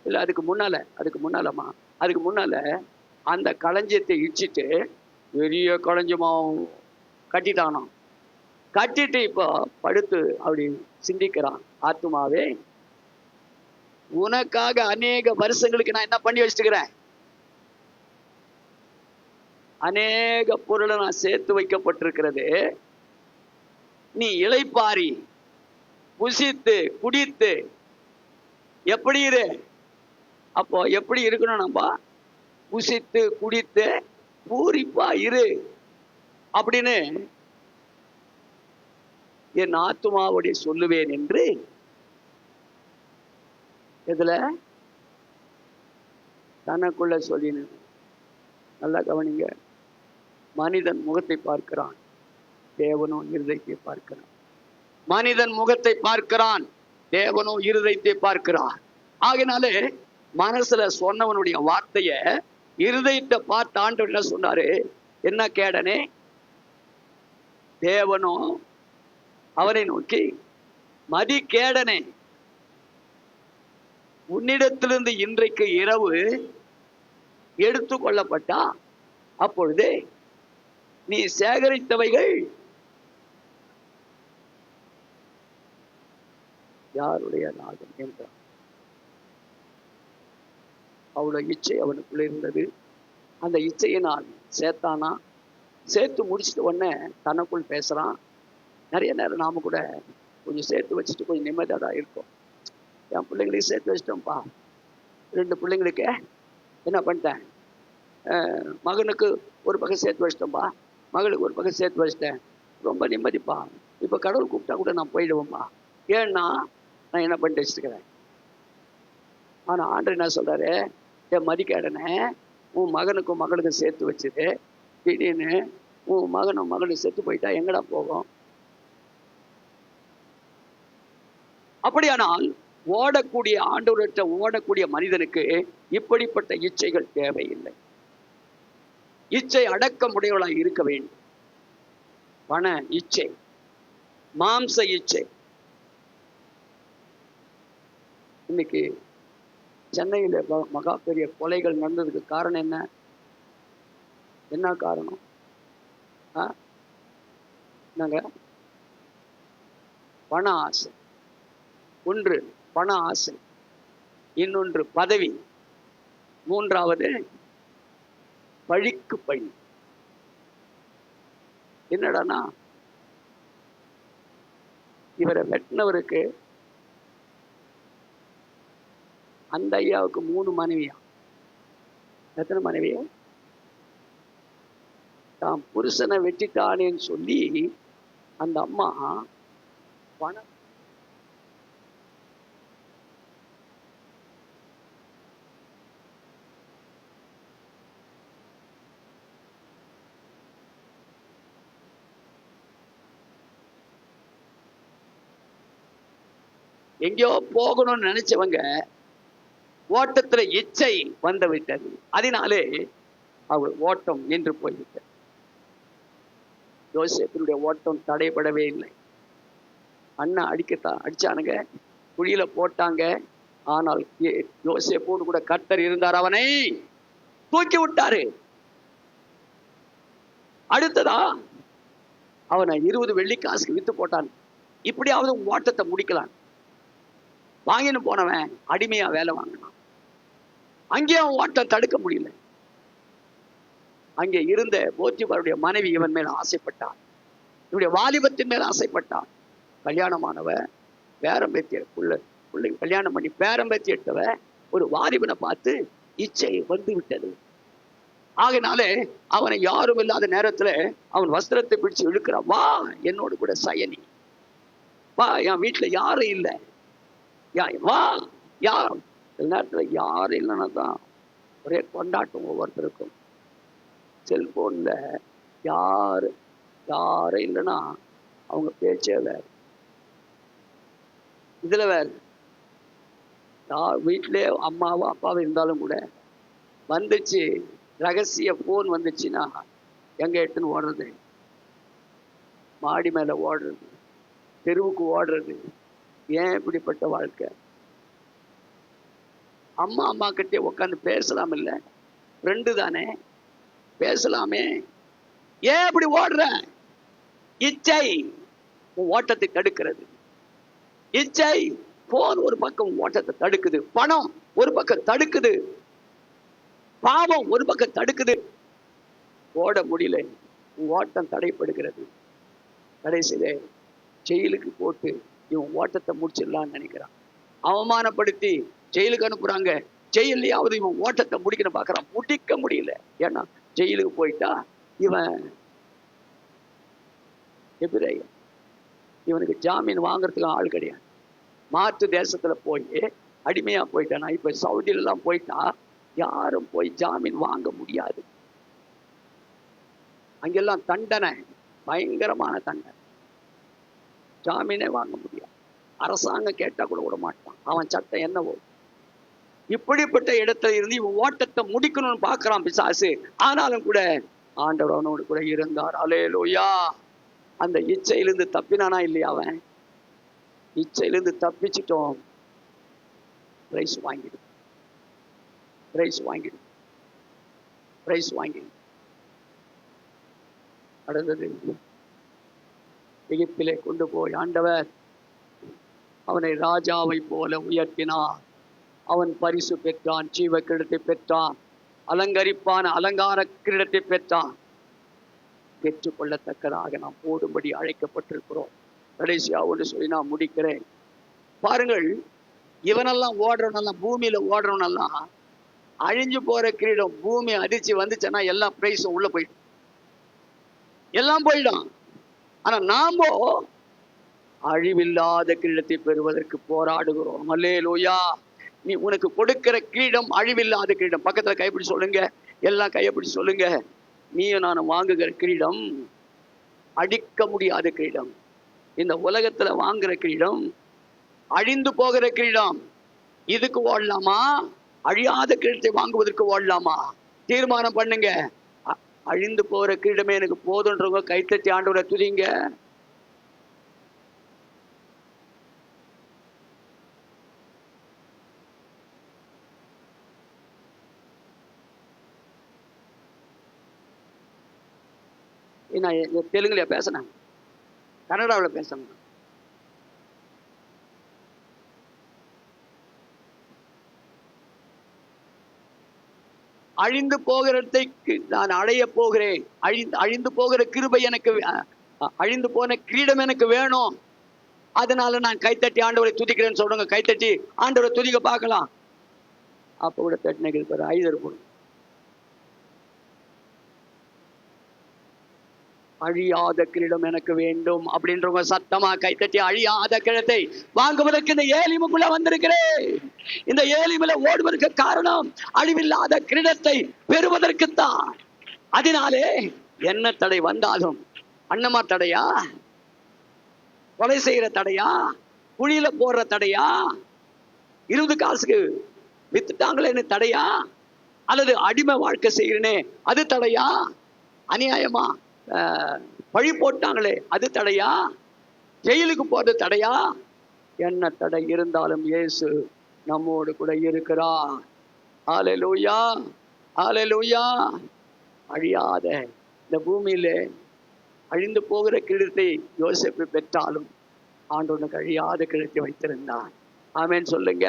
இல்லை அதுக்கு முன்னால அந்த களஞ்சியத்தை இடிச்சிட்டு பெரிய களஞ்சியமாவும் கட்டிட்டானாம். கட்டிட்டு இப்போ படுத்து அப்படி சிந்திக்கிறான், ஆத்துமாவே உனக்காக அநேக வருஷங்களுக்கு நான் என்ன பண்ணி வச்சுக்கிறேன், அநேக பொருளை நான் சேர்த்து வைக்கப்பட்டிருக்கிறது. நீ இளைப்பாரி புசித்து குடித்து எப்படி இரு. அப்போ எப்படி இருக்கணும், நம்ம புசித்து குடித்து பூரிப்பா இரு அப்படின்னு என் ஆத்துமாவுடைய சொல்லுவேன் என்று. இதுல தனக்குள்ள சொல்லின. நல்லா கவனிங்க. மனிதன் முகத்தை பார்க்கிறான், தேவனோ இருதயத்தை பார்க்கிறான். மனிதன் முகத்தை பார்க்கிறான், தேவனோ இருதயத்தை பார்க்கிறார். ஆகினாலே மனசுல சொன்னவனுடைய வார்த்தைய இருதயத்தை பார்த்து ஆண்டவர் என்ன சொன்னாரு, என்ன கேடனே, தேவனோ அவனை நோக்கி, மதி கேடனே, உன்னிடத்திலிருந்து இன்றைக்கு இரவு எடுத்து கொள்ளப்பட்டா அப்பொழுதே நீ சேகரித்தவைகள் யாருடைய நாகம் என்றார். அவ்வளவு இச்சை அவனுக்குள்ள இருந்தது. அந்த இச்சையை நான் சேர்த்தானா, சேர்த்து முடிச்சுட்டு உடனே தனக்குள் பேசுறான். நிறைய நேரம் நாம கூட கொஞ்சம் சேர்த்து வச்சுட்டு கொஞ்சம் நிம்மதியாக தான் இருக்கும். என் பிள்ளைங்களுக்கு சேர்த்து வச்சிட்டோம்ப்பா, 2 பிள்ளைங்களுக்கு என்ன பண்ணிட்டேன், மகனுக்கு ஒரு பக்கம் சேர்த்து வச்சிட்டோம்ப்பா, மகளுக்கு ஒரு பக்கம் சேர்த்து வச்சிட்டேன், ரொம்ப நிம்மதிப்பா. இப்போ கடவுள் கூப்பிட்டா கூட நான் போயிடுவேன்ப்பா. ஏன்னா நான் என்ன பண்ணிட்டு வச்சுருக்கிறேன். ஆனால் ஆண்டவர் என்ன சொல்றாரு, என் மதிக்கேடனே, உன் மகனுக்கும் மகளுக்கும் சேர்த்து வச்சுது, திடீர்னு உன் மகனும் மகளும் செத்து போயிட்டா எங்கடா போகும்? அப்படியானால் ஓடக்கூடிய ஆண்டவர்கிட்ட ஓடக்கூடிய மனிதனுக்கு இப்படிப்பட்ட இச்சைகள் தேவையில்லை. இச்சை அடக்கமுடையவளாய் இருக்க வேண்டும். பண இச்சை, மாம்ச இச்சை. இன்னைக்கு சென்னையில் மகா பெரிய கொலைகள் நடந்ததுக்கு காரணம் என்ன? என்ன காரணம்? என்னங்க? பண ஆசை. ஒன்று பண ஆசை, இன்னொன்று பதவி, மூன்றாவது பழிக்கு பழி. என்னடானா, இவரை வெட்டினவருக்கு அந்த ஐயாவுக்கு 3 மனைவியா? எத்தனை மனைவியா? தான் புருஷனை வெட்டிட்டானேன்னு சொல்லி அந்த அம்மா பணம் எங்கேயோ போகணும்னு நினைச்சவங்க ஓட்டத்துல இச்சை வந்து விட்டது. அதனாலே அவர் ஓட்டம் நின்று போய்விட்டது. யோசேப்பினுடைய ஓட்டம் தடைபடவே இல்லை. அண்ணன் அடிச்சானுங்க, குழியில போட்டாங்க. ஆனால் யோசேப்போடு கூட கர்த்தர் இருந்தார், அவனை தூக்கி விட்டாரு. அடுத்ததா அவனை 20 வெள்ளிக்காசுக்கு வித்து போட்டான். இப்படியாவது ஓட்டத்தை முடிக்கலாம். வாங்கின்னு போனவன் அடிமையா வேலை வாங்கினான். அங்கேயும் ஓட்டம் தடுக்க முடியல. அங்கே இருந்த போத்திபாருடைய மனைவி இவன் மேல ஆசைப்பட்டான். இவனுடைய வாலிபத்தின் மேல ஆசைப்பட்டான். கல்யாணமானவ பேரம் பேத்திய பிள்ளை கல்யாணம் பண்ணி பேரம் பேத்தி எடுத்தவ ஒரு வாலிபனை பார்த்து இச்சை வந்து விட்டது. ஆகினாலே அவனை யாரும் இல்லாத நேரத்துல அவன் வஸ்திரத்தை பிடிச்சு இழுக்கிறான். வா என்னோடு கூட சயனி, வா, என் வீட்டுல யாரும் இல்லை, வா. யார் நேரத்துல யாரும் இல்லைன்னா தான் ஒரே கொண்டாட்டம் ஒவ்வொருத்தருக்கும். செல்போன்ல யாரு யாரும் இல்லைன்னா அவங்க பேச்சே வேற. இதுல வேற வீட்டிலே அம்மாவும் அப்பாவும் இருந்தாலும் கூட வந்துச்சு ரகசிய போன் வந்துச்சுன்னா எங்க எடுத்துன்னு ஓடுறது, மாடி மேல ஓடுறது, தெருவுக்கு ஓடுறது. ஏன் இப்படிப்பட்ட வாழ்க்கை? அம்மா கிட்டே உட்காந்து பேசலாம் இல்ல, ஃப்ரெண்டு தானே, பேசலாமே. ஏன் இப்படி ஓடுற? இச்சை ஓட்டத்தை தடுக்கிறது. இச்சை போன் ஒரு பக்கம் ஓட்டத்தை தடுக்குது, பணம் ஒரு பக்கம் தடுக்குது, பாவம் ஒரு பக்கம் தடுக்குது. ஓட முடியல, ஓட்டம் தடைப்படுகிறது. கடைசியில ஜெயிலுக்கு போட்டு இவன் ஓட்டத்தை முடிச்சிடலான்னு நினைக்கிறான். அவமானப்படுத்தி ஜெயிலுக்கு அனுப்புறாங்க. ஜெயிலையாவது இவன் ஓட்டத்தை முடிக்கணும் பார்க்கறான், முடிக்க முடியல. ஏன்னா ஜெயிலுக்கு போயிட்டா இவன் எபிரேயன், இவனுக்கு ஜாமீன் வாங்குறதுக்கு ஆள் கிடையாது. மாற்று தேசத்துல போய் அடிமையா போயிட்டானா. இப்ப சவுதியில எல்லாம் போயிட்டா யாரும் போய் ஜாமீன் வாங்க முடியாது. அங்கெல்லாம் தண்டனை, பயங்கரமான தண்டனை. ஜாமீனே வாங்க முடியாது. அரசாங்கம் கேட்டா கூட விட மாட்டான். அவன் சட்டம் என்னவோ. இப்படிப்பட்ட இடத்துல இருந்து இவன் ஓட்டத்தை முடிக்கணும்னு பார்க்கிறான் பிசாசு. ஆனாலும் கூட ஆண்டவர் அவனோடு கூட இருந்தார். அல்லேலூயா. அந்த இச்சையிலிருந்து தப்பினானா இல்லையா? அவன் இச்சையிலிருந்து தப்பிச்சிட்டோம். பிரைஸ் வாங்கிடும், பிரைஸ் வாங்கிடும், பிரைஸ் வாங்கிடும். அடுத்தது எகிப்திலே கொண்டு போய் ஆண்டவர் அவனை ராஜாவை போல உயர்த்தினார். அவன் பரிசு பெற்றான், ஜீவ கிரீடத்தை பெற்றான், அலங்கரிப்பான அலங்கார கிரீடத்தை பெற்றான். பெற்றுக்கொள்ளத்தக்கதாக நாம் போடும்படி அழைக்கப்பட்டிருக்கிறோம். கடைசியா ஒன்று சொல்லி நான் முடிக்கிறேன். பாருங்கள், இவனெல்லாம் ஓடுறவனெல்லாம், பூமியில ஓடுறவனெல்லாம் அழிஞ்சு போற கிரீடம் பூமி அதிர்ச்சி வந்துச்சுன்னா எல்லா பிரைஸும் உள்ள போயிடும், எல்லாம் போயிடும். ஆனா நாமோ அழிவில்லாத கிரீடத்தை பெறுவதற்கு போராடுகிறோம். அல்லேலூயா. நீ உனக்கு கொடுக்கிற கிரீடம் அழிவில்லாத கிரீடம். பக்கத்துல கைப்பிடி சொல்லுங்க, எல்லாம் கையப்பிடி சொல்லுங்க. நீயும் நானும் வாங்குகிற கிரீடம் அடிக்க முடியாத கிரீடம். இந்த உலகத்துல வாங்குற கிரீடம் அழிந்து போகிற கிரீடம். இதுக்கு ஓடலாமா? அழியாத கிரீடத்தை வாங்குவதற்கு ஓடலாமா? தீர்மானம் பண்ணுங்க. அழிந்து போகிற கிரீடமே எனக்கு போதுன்றவங்க கைத்தட்டி ஆண்டவரை துதிங்க. நான் தெலுங்குல பேசினேன், கன்னடாவில் பேசணும். அழிந்து போகிறதை நான் அடைய போகிறேன். அழிந்து போகிற கிருபை எனக்கு, அழிந்து போன கிரீடம் எனக்கு வேணும். அதனால நான் கைத்தட்டி ஆண்டவரை துதிக்கிறேன்னு சொல்றேங்க. கைத்தட்டி ஆண்டவரை துதிக்க பார்க்கலாம். அப்ப கூட தட்டினது ஐதர் போடும். அழியாத கிரீடம் எனக்கு வேண்டும் அப்படின்றவங்க சத்தமா கைத்தட்டி அழியாத கிரீடத்தை வாங்குவதற்கு இந்த ஏலிமுக்குள்ள வந்திருக்கிறேன். இந்த ஏலிமுல ஓடுவதற்கு காரணம் அழிவில்லாத கிரீடத்தை பெறுவதற்குத்தான். அதனாலே என்ன தடை வந்தாலும், அன்னமா தடையா, கொலை செய்யற தடையா, குழியில போடுற தடையா, 20 காசுக்கு வித்துட்டாங்களேன்னு தடையா, அல்லது அடிமை வாழ்க்கை செய்கிறேனே அது தடையா, அநியாயமா பழி போட்டாங்களே அது தடையா, ஜெயிலுக்கு போறது தடையா, என்ன தடை இருந்தாலும் இயேசு நம்மோடு கூட இருக்கிறார். ஹல்லேலூயா, ஹல்லேலூயா. அழியாத இந்த பூமியில அழிந்து போகிற கிரீடத்தை யோசேப்பு பெற்றாலும் ஆண்டவனுக்கு அழியாத கிரீடத்தை வைத்திருந்தார். ஆமேன் சொல்லுங்க,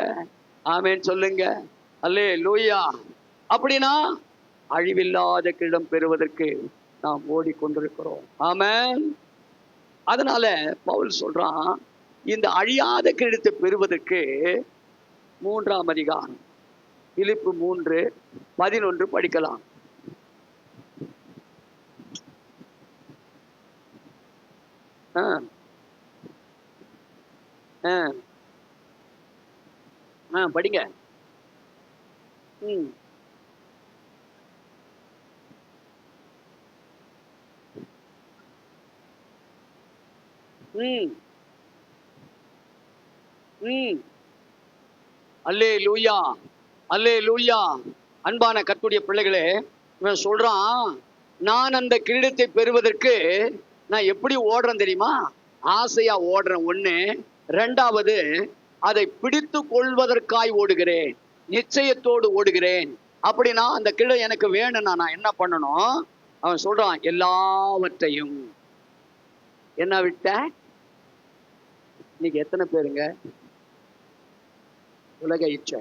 ஆமேன் சொல்லுங்க. அல்லேலூயா. அப்படின்னா அழிவில்லாத கிரீடம் பெறுவதற்கு நாம் ஓடிக்கொண்டிருக்கிறோம். ஆமென். அதனால பவுல் சொல்றான், இந்த அழியாத கிரீடத்தை பெறுவதற்கு 3ஆம் அதிகாரம் பிலிப்பு 3:11 படிக்கலாம். படிங்க. ம் ம் அல்லேலூயா, அல்லேலூயா. அன்பான கர்த்தருடைய பிள்ளைகளே, இவன் சொல்றான், நான் அந்த கிரீடத்தை பெறுவதற்கு நான் எப்படி ஓடுறேன் தெரியுமா? ஆசையா ஓடுறேன் ஒண்ணு. ரெண்டாவது, அதை பிடித்து கொள்வதற்காய் ஓடுகிறேன், நிச்சயத்தோடு ஓடுகிறேன். அப்படின்னா அந்த கிரீடம் எனக்கு வேணும்னா நான் என்ன பண்ணணும்? அவன் சொல்றான், எல்லாவற்றையும் என்ன விட்ட? இன்னைக்கு எத்தனை பேருங்க உலக இச்சை,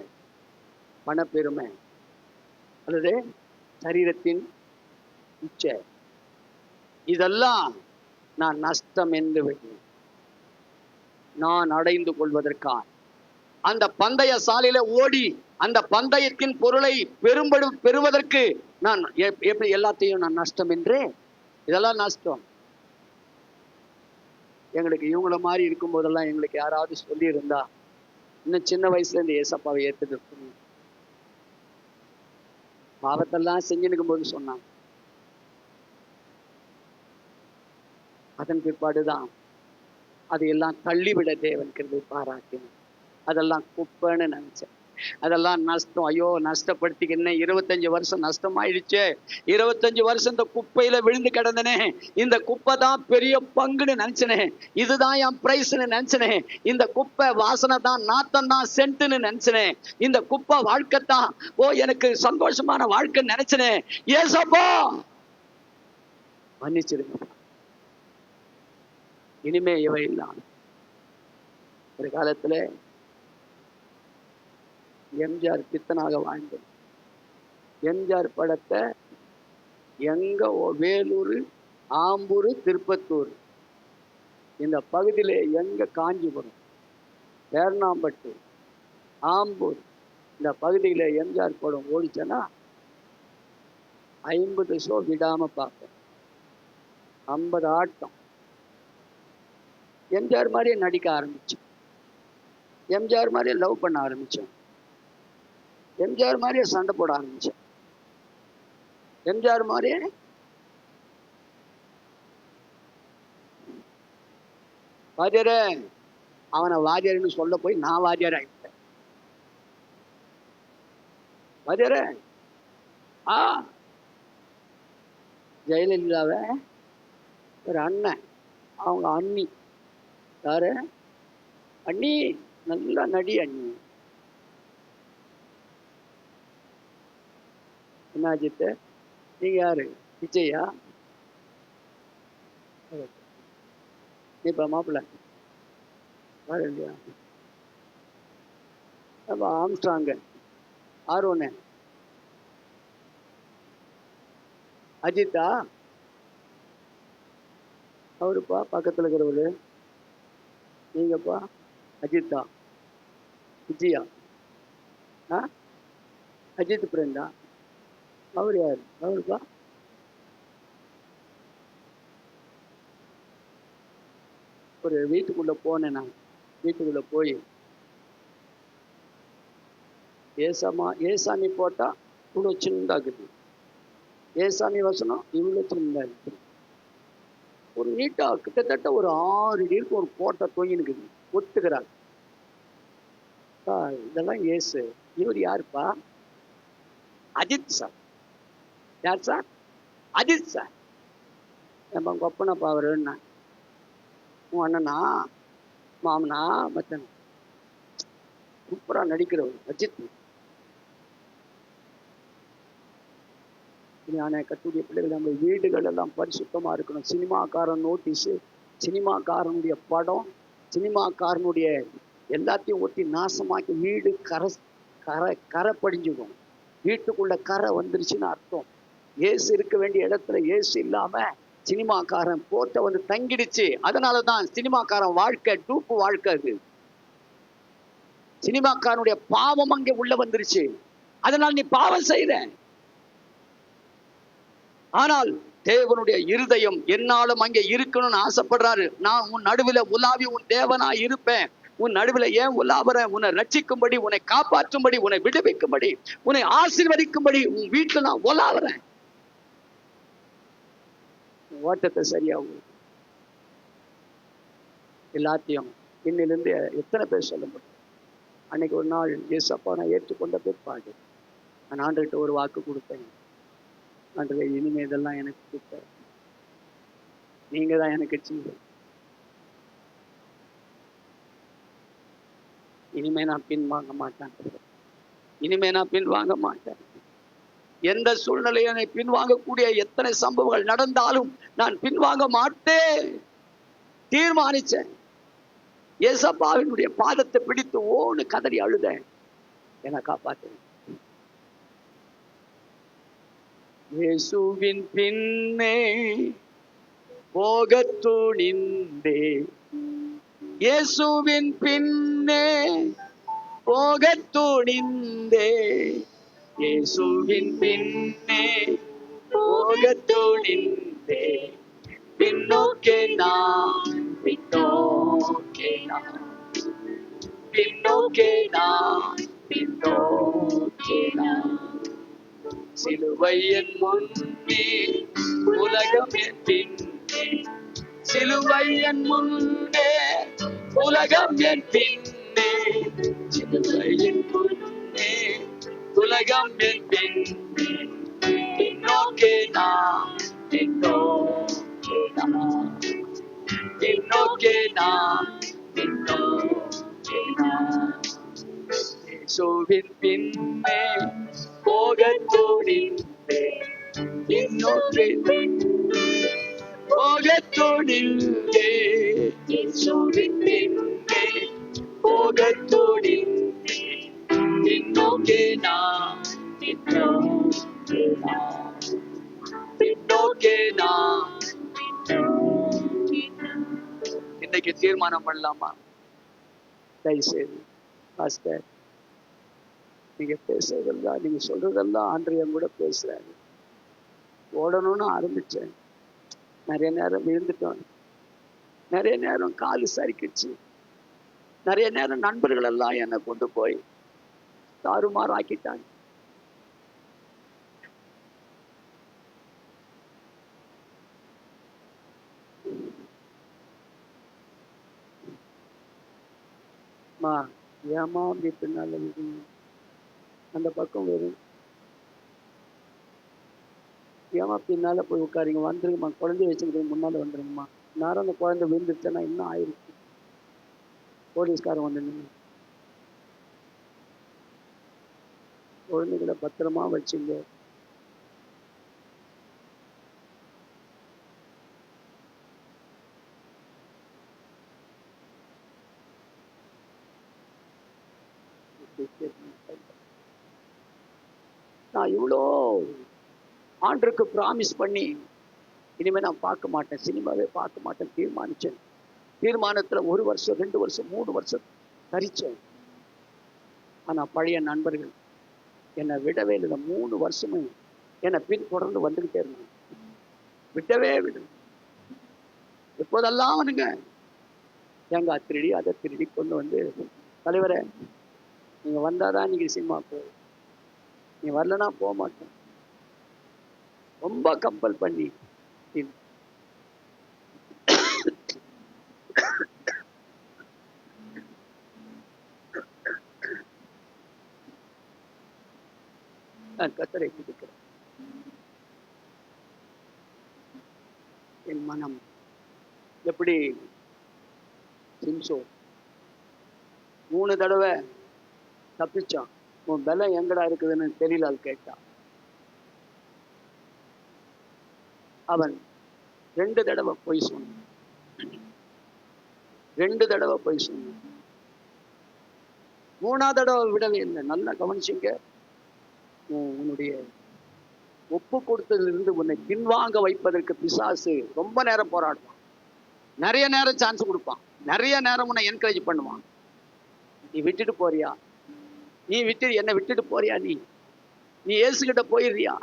பணப்பெருமை அல்லது சரீரத்தின் இச்சை, இதெல்லாம் நான் நஷ்டம் என்று விட்டேன். நான் அடைந்து கொள்வதற்காக அந்த பந்தய சாலையில ஓடி அந்த பந்தயத்தின் பொருளை பெறுவதற்கு நான் எப்படி எல்லாத்தையும் நான் நஷ்டம் என்று, இதெல்லாம் நஷ்டம். எங்களுக்கு இவங்கள மாதிரி இருக்கும் போதெல்லாம் எங்களுக்கு யாராவது சொல்லி இருந்தா, இன்னும் சின்ன வயசுல இந்த ஏசப்பாவை ஏத்துட்டு பாவத்தெல்லாம் செஞ்சுனுக்கும் போது சொன்னாங்க. அதன் பிற்பாடுதான் அதையெல்லாம் தள்ளிவிட தேவன் கிருபை பாராட்டினார். அதெல்லாம் குப்பைன்னு நினைச்சேன், அதெல்லாம் நஷ்டம். ஐயோ நஷ்டப்படுத்திக்கின்னு 25 வருஷம் நஷ்டமாயிடுச்சு. 25 வருஷம் இந்த குப்பையில விழுந்து கிடந்தனே, இந்த குப்பை தான் பெரிய பங்குன்னு நினைச்சனே, இதுதான் என் பிரைஸ்ன்னு நினைச்சனே, இந்த குப்பை வாசனை தான், நாத்தம் தான், சென்ட்னு நினைச்சனே, இந்த குப்பை வாழ்க்கை தான் எனக்கு சந்தோஷமான வாழ்க்கைன்னு நினைச்சனே. ஏசப்பா மன்னிச்சிருங்க, இனிமே இவை இல்லாம. ஒரு காலத்துல எம்ஜிஆர் பித்தனாக வாழ்ந்தது. எம்ஜிஆர் படத்தை எங்க வேலூர், ஆம்பூர், திருப்பத்தூர் இந்த பகுதியில, எங்க காஞ்சிபுரம், பேர்ணாம்பட்டு, ஆம்பூர் இந்த பகுதியில எம்ஜிஆர் படம் ஓடிச்சேன்னா 50 ஷோ விடாம பார்ப்பேன். 50 ஆட்டம். எம்ஜிஆர் மாதிரியே நடிக்க ஆரம்பிச்சேன், எம்ஜிஆர் மாதிரியே லவ் பண்ண ஆரம்பிச்சேன், எம்ஜிஆர் மாதிரியே சண்டை போட ஆரம்பிச்சேன், எம்ஜிஆர் மாதிரியே வாத்தியார, அவனை வாத்தியார்னு சொல்ல போய் நான் வாத்தியார் ஆகிட்டேன். வாத்தியார ஜெயலலிதாவ ஒரு அண்ணன், அவங்க அண்ணி யாரு? அண்ணி நல்லா நடி அண்ணி. என்ன அஜித், நீங்க யாரு? விஜயா? இப்ப மாப்பிள்ள யாரு இல்லையா? அப்ப ஆம்ஸ்ட்ராங்க, ஆர்வனே, அஜித்தா அவருப்பா பக்கத்துல இருக்கிறவரு, நீங்கப்பா அஜித்தா, விஜயா, அஜித் பிரேண்டா, அவர் யாரு? அவருப்பா ஒரு வீட்டுக்குள்ள போனேன். நான் வீட்டுக்குள்ள போய் ஏசாமி போட்டா இவ்வளவு சின்னதாகுது, ஏசாமி வசனம் இவ்வளவு சின்னதா இருக்கு. ஒரு நீட்டா கிட்டத்தட்ட ஒரு 6 அடிக்கு ஒரு கோட்டை தொங்கினுக்குது. ஒத்துக்கிறாங்க, இதெல்லாம் ஏசு. இவர் யாருப்பா? அஜித் சார். யார் சார்? அஜித் சார். நம்ம உங்க அப்பனப்பா அவருன்னா, உன் அண்ணனா, மாமனா, மச்சன், சூப்பரா நடிக்கிறவர் அஜித். கத்துடைய பிள்ளைகள், நம்ம வீடுகள் எல்லாம் பரிசுத்தமா இருக்கணும். சினிமாக்காரன் நோட்டீஸு, சினிமாக்காரனுடைய படம், சினிமாக்காரனுடைய எல்லாத்தையும் ஒட்டி நாசமாக்கி வீடு கரை படிஞ்சுக்கும். வீட்டுக்குள்ள கரை வந்துருச்சுன்னு அர்த்தம். ஏசு இருக்க வேண்டிய இடத்துல ஏசு இல்லாம சினிமாக்காரன் போட்ட வந்து தங்கிடுச்சு. அதனாலதான் சினிமாக்காரன் வாழ்க்கை டூப்பு வாழ்க்கை. அது சினிமாக்காரனுடைய பாவம் அங்கே உள்ள வந்துருச்சு. அதனால நீ பாவம் செய்த. ஆனால் தேவனுடைய இருதயம் என்னாலும் அங்கே இருக்கணும்னு ஆசைப்படுறாரு. நான் உன் நடுவில் உலாவி உன் தேவனா இருப்பேன். உன் நடுவில் ஏன் உலாவுறேன்? உன்னை ரட்சிக்கும்படி, உன்னை காப்பாற்றும்படி, உன்னை விடுவிக்கும்படி, உன்னை ஆசீர்வதிக்கும்படி உன் வீட்டுல நான் உலாவுறேன். ஓட்டத்தை சரியாகும். எல்லாத்தையும் இன்னிலிருந்து எத்தனை பேர் சொல்ல முடியும்? அன்னைக்கு ஒரு நாள் ஏசப்பா நான் ஏற்றுக்கொண்ட பிற்பாடு நான் ஆண்டுகிட்ட ஒரு வாக்கு கொடுத்தேன். ஆண்டு இனிமே இதெல்லாம் எனக்கு கொடுத்த நீங்க தான் எனக்கு செய்ய. இனிமே நான் பின்வாங்க மாட்டேன். இனிமே நான் பின்வாங்க மாட்டேன். எந்த சூழ்நிலையை பின்வாங்கக்கூடிய எத்தனை சம்பவங்கள் நடந்தாலும் நான் பின்வாங்க மாட்டேன் தீர்மானிச்சேன். ஏசப்பாவினுடைய பாதத்தை பிடித்து ஓன்னு கதறி அழுதேன். என்னை காப்பாற்றேன். இயேசுவின் பின்னே போகத் துணிந்தே, இயேசுவின் பின்னே போகத் துணிந்தே, இயேசுவின் பின்னே போகத் துணிந்தே, பின்னோக்கே நான் பின்னோக்கே நான் பின்னோக்கே நான் பின்னோக்கே நான், சிலுவை என் முன்னே உலகம் என் பின்னே, சிலுவை என் முன்னே உலகம் என் பின்னே, சிலுவை என் முன்னே உலகம் என் பின்னே, பின்னோக்கே நான் பின்னோக்கே நான் பின்னோக்கே நான் பின்னோக்கே நான், இயேசுவின் பின்னே போகத் துணிந்தே, பின்னோக்கே போகத் துணிந்தே, இயேசுவின் பின்னே போகத் துணிந்தே, பின்னோக்கே நான் பின்னோக்கே நான் பின்னோக்கே நான். இன்னைக்கு தீர்மானம் பண்ணலாமா? தயவுசெய்து பாஸ்டர், நீங்க பேசுறதெல்லாம் நீங்க சொல்றதெல்லாம் ஆண்டவர் என் கூட பேசுறாரு. ஓடணும்னு ஆரம்பிச்சேன், நிறைய நேரம் விழுந்துட்டோம், நிறைய நேரம் காலு சரிக்கிடுச்சு, நிறைய நேரம் நண்பர்கள் எல்லாம் என்னை கொண்டு போய் தாறுமாறு ஆக்கிட்டாங்க. ஏமா அப்படி பின்னால அந்த பக்கம் வரும், ஏமா பின்னால போய் உட்காருங்க, வந்துருங்கம்மா, குழந்தைய வச்சுக்கிட்டு முன்னால வந்துருங்கம்மா. நேரம் அந்த குழந்தை விழுந்துருச்சுன்னா இன்னும் ஆயிருக்கு. போலீஸ்காரன் வந்து நின்று குழந்தைகளை பத்திரமா வச்சுங்க. நான் இவ்வளோ ஆண்டுக்கு ப்ராமிஸ் பண்ணி இனிமே நான் பார்க்க மாட்டேன், சினிமாவே பார்க்க மாட்டேன் தீர்மானிச்சேன். தீர்மானத்துல 1 வருஷம் 2 வருஷம் 3 வருஷம் தரிச்சேன். ஆனா பழைய நண்பர்கள் என்னை விடவே இல்லை. 3 வருஷமும் என்னை பின் தொடர்ந்து வந்துகிட்டே இருந்தாங்க, விடவே விடு. எப்போதெல்லாம் அவனுங்க தேங்காய் திருடி அதை திருடி கொண்டு வந்து, தலைவரை நீங்க வந்தாதான் நீங்க சினிமா போ, நீ வரலன்னா போக மாட்டேன், ரொம்ப கம்பல் பண்ணி நான் கத்தரை கொடுக்கிறேன். என் மனம் எப்படி சிம்சோ 3 தடவை தப்பிச்சான். உன் பலம் எங்கடா இருக்குதுன்னு தெரியல. அது கேட்டான். அவன் 2 தடவை போய் சொன்னான். 2 தடவை போய் சொன்னான். 3ஆவது தடவை விடவே இல்லை. நல்லா கவனிச்சிங்க. உன்னுடைய ஒப்பு கொடுத்ததிலிருந்து உன்னை பின்வாங்க வைப்பதற்கு பிசாசு ரொம்ப நேரம் போராடுவான், நிறைய நேரம் சான்ஸ் கொடுப்பான், நிறைய நேரம் உன்னை என்கரேஜ் பண்ணுவான். நீ விட்டுட்டு போறியா, நீ என்னை விட்டுட்டு போறியா, நீ இயேசுகிட்ட போயிடுறியா,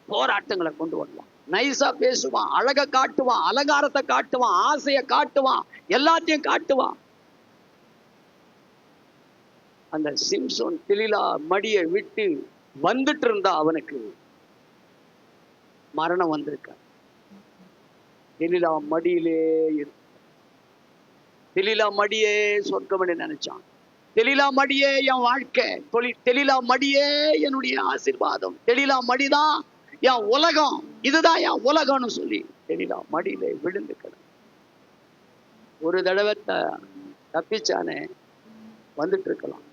போராட்டங்களை கொண்டு வரலாம். நைஸா பேசுவான், அழக காட்டுவான், அலங்காரத்தை காட்டுவான், ஆசையை காட்டுவான், எல்லாத்தையும் காட்டுவான். அந்த சிம்சோன் தெலிலா மடியை விட்டு வந்துட்டு இருந்தா அவனுக்கு மரணம் வந்திருக்க. தெலிலா மடியிலே தெளிலா மடியே சொர்க்கம்னு நினைச்சான். தெளிலா மடியே என் வாழ்க்கை, தெளிலா மடியே என்னுடைய ஆசீர்வாதம், தெளிலா மடிதான் என் உலகம், இதுதான் என் உலகம்னு சொல்லி தெளிலா மடியில விழுந்து கிடந்தான். ஒரு தடவை தப்பிச்சானே, வந்துட்டு இருக்கலாம்.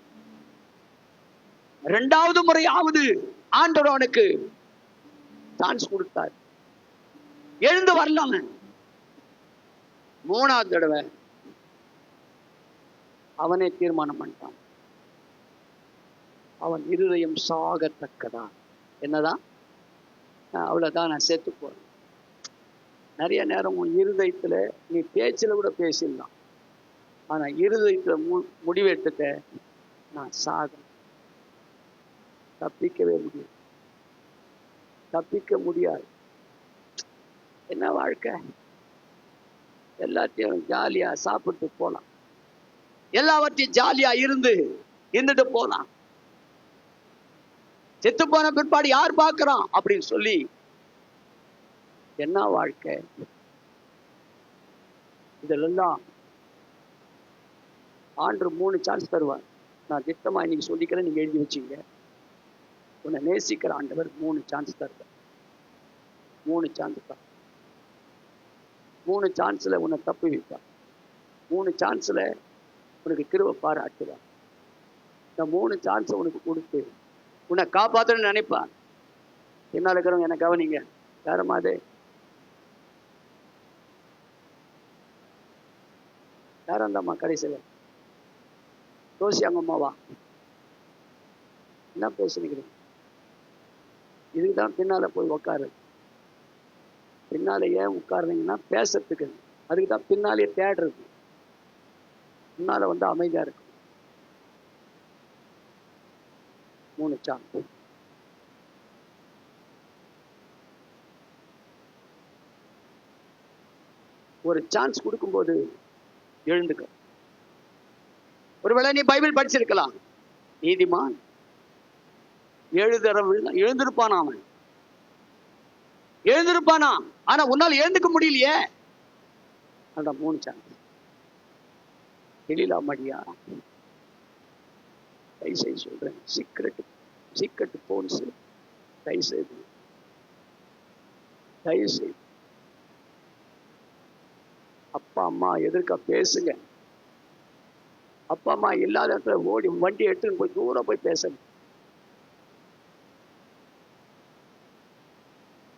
இரண்டாவது முறையாவது ஆண்டவர் அவனுக்கு சான்ஸ் கொடுத்தார், எழுந்து வரலாம். மூணாவது தடவை அவனே தீர்மானம் பண்ணிட்டான், அவன் இருதயம் சாகத்தக்கதா, என்னதான் அவ்வளவுதான், நான் செத்து போறேன். நிறைய நேரம் உன் இருதயத்துல நீ பேச்சுல கூட பேசிடலாம், ஆனா இருதயத்துல முடிவெடுத்துட்ட, நான் சாக, தப்பிக்கவே முடியாது, தப்பிக்க முடியாது. என்ன வாழ்க்கை? எல்லாத்தையும் ஜாலியா சாப்பிட்டு போலாம், எல்லாவற்றையும் ஜாலியா இருந்துட்டு போலாம். செத்து போன பிற்பாடு யார் பார்க்கிறான் அப்படின்னு சொல்லி என்ன வாழ்க்கை? இதெல்லாம் ஆண்டு 3 சான்ஸ் தருவார். நான் திட்டமா இன்னைக்கு சொல்லிக்கிறேன், நீங்க எழுதி வச்சுங்க. உன்னை நேசிக்கிற ஆண்டவர் 3 சான்ஸ் தருவார். 3 சான்ஸ் தான். 3 சான்ஸ்ல உன்னை தப்பு வைப்பார். 3 சான்ஸ்ல உனக்கு கிருபை பாராட்டுவார். இந்த 3 சான்ஸ் உனக்கு கொடுத்து உன்னை காப்பாற்றணும்னு நினைப்பான். என்ன இருக்கிறவங்க என்ன கவனிங்க. யாரமாதே யாரும் அந்தம்மா கடைசியில் ரோசி அவங்க அம்மாவா? என்ன பேசுனீங்க? இதுக்குதான் பின்னால போய் உட்காரு. பின்னால ஏன் உட்காருறீங்கன்னா பேசுறதுக்கு. அதுக்கு தான் பின்னாலே தேடுறது. முன்னால வந்து அமைதியா இருக்கு. 3 சான்ஸ். ஒரு சான்ஸ் கொடுக்கும்போது எழுந்துக்க. ஒருவேளை நீ பைபிள் படிச்சிருக்கலாம், நீதிமான் 7 தடவை எழுந்திருப்பானா, அவன் எழுந்திருப்பானா, ஆனா உன்னால் எழுந்துக்க முடியலையே. அந்த 3 சான்ஸ். தெளிலா மடியா, தயவுசெய்து சொல்றேன், சீக்கிரட்டு போன்ஸ் தயவுசெய்து அப்பா அம்மா எதிர்க்க பேசுங்க. அப்பா அம்மா இல்லாத இடத்துல ஓடி வண்டி எடுத்துன்னு போய் தூரம் போய் பேசுங்க.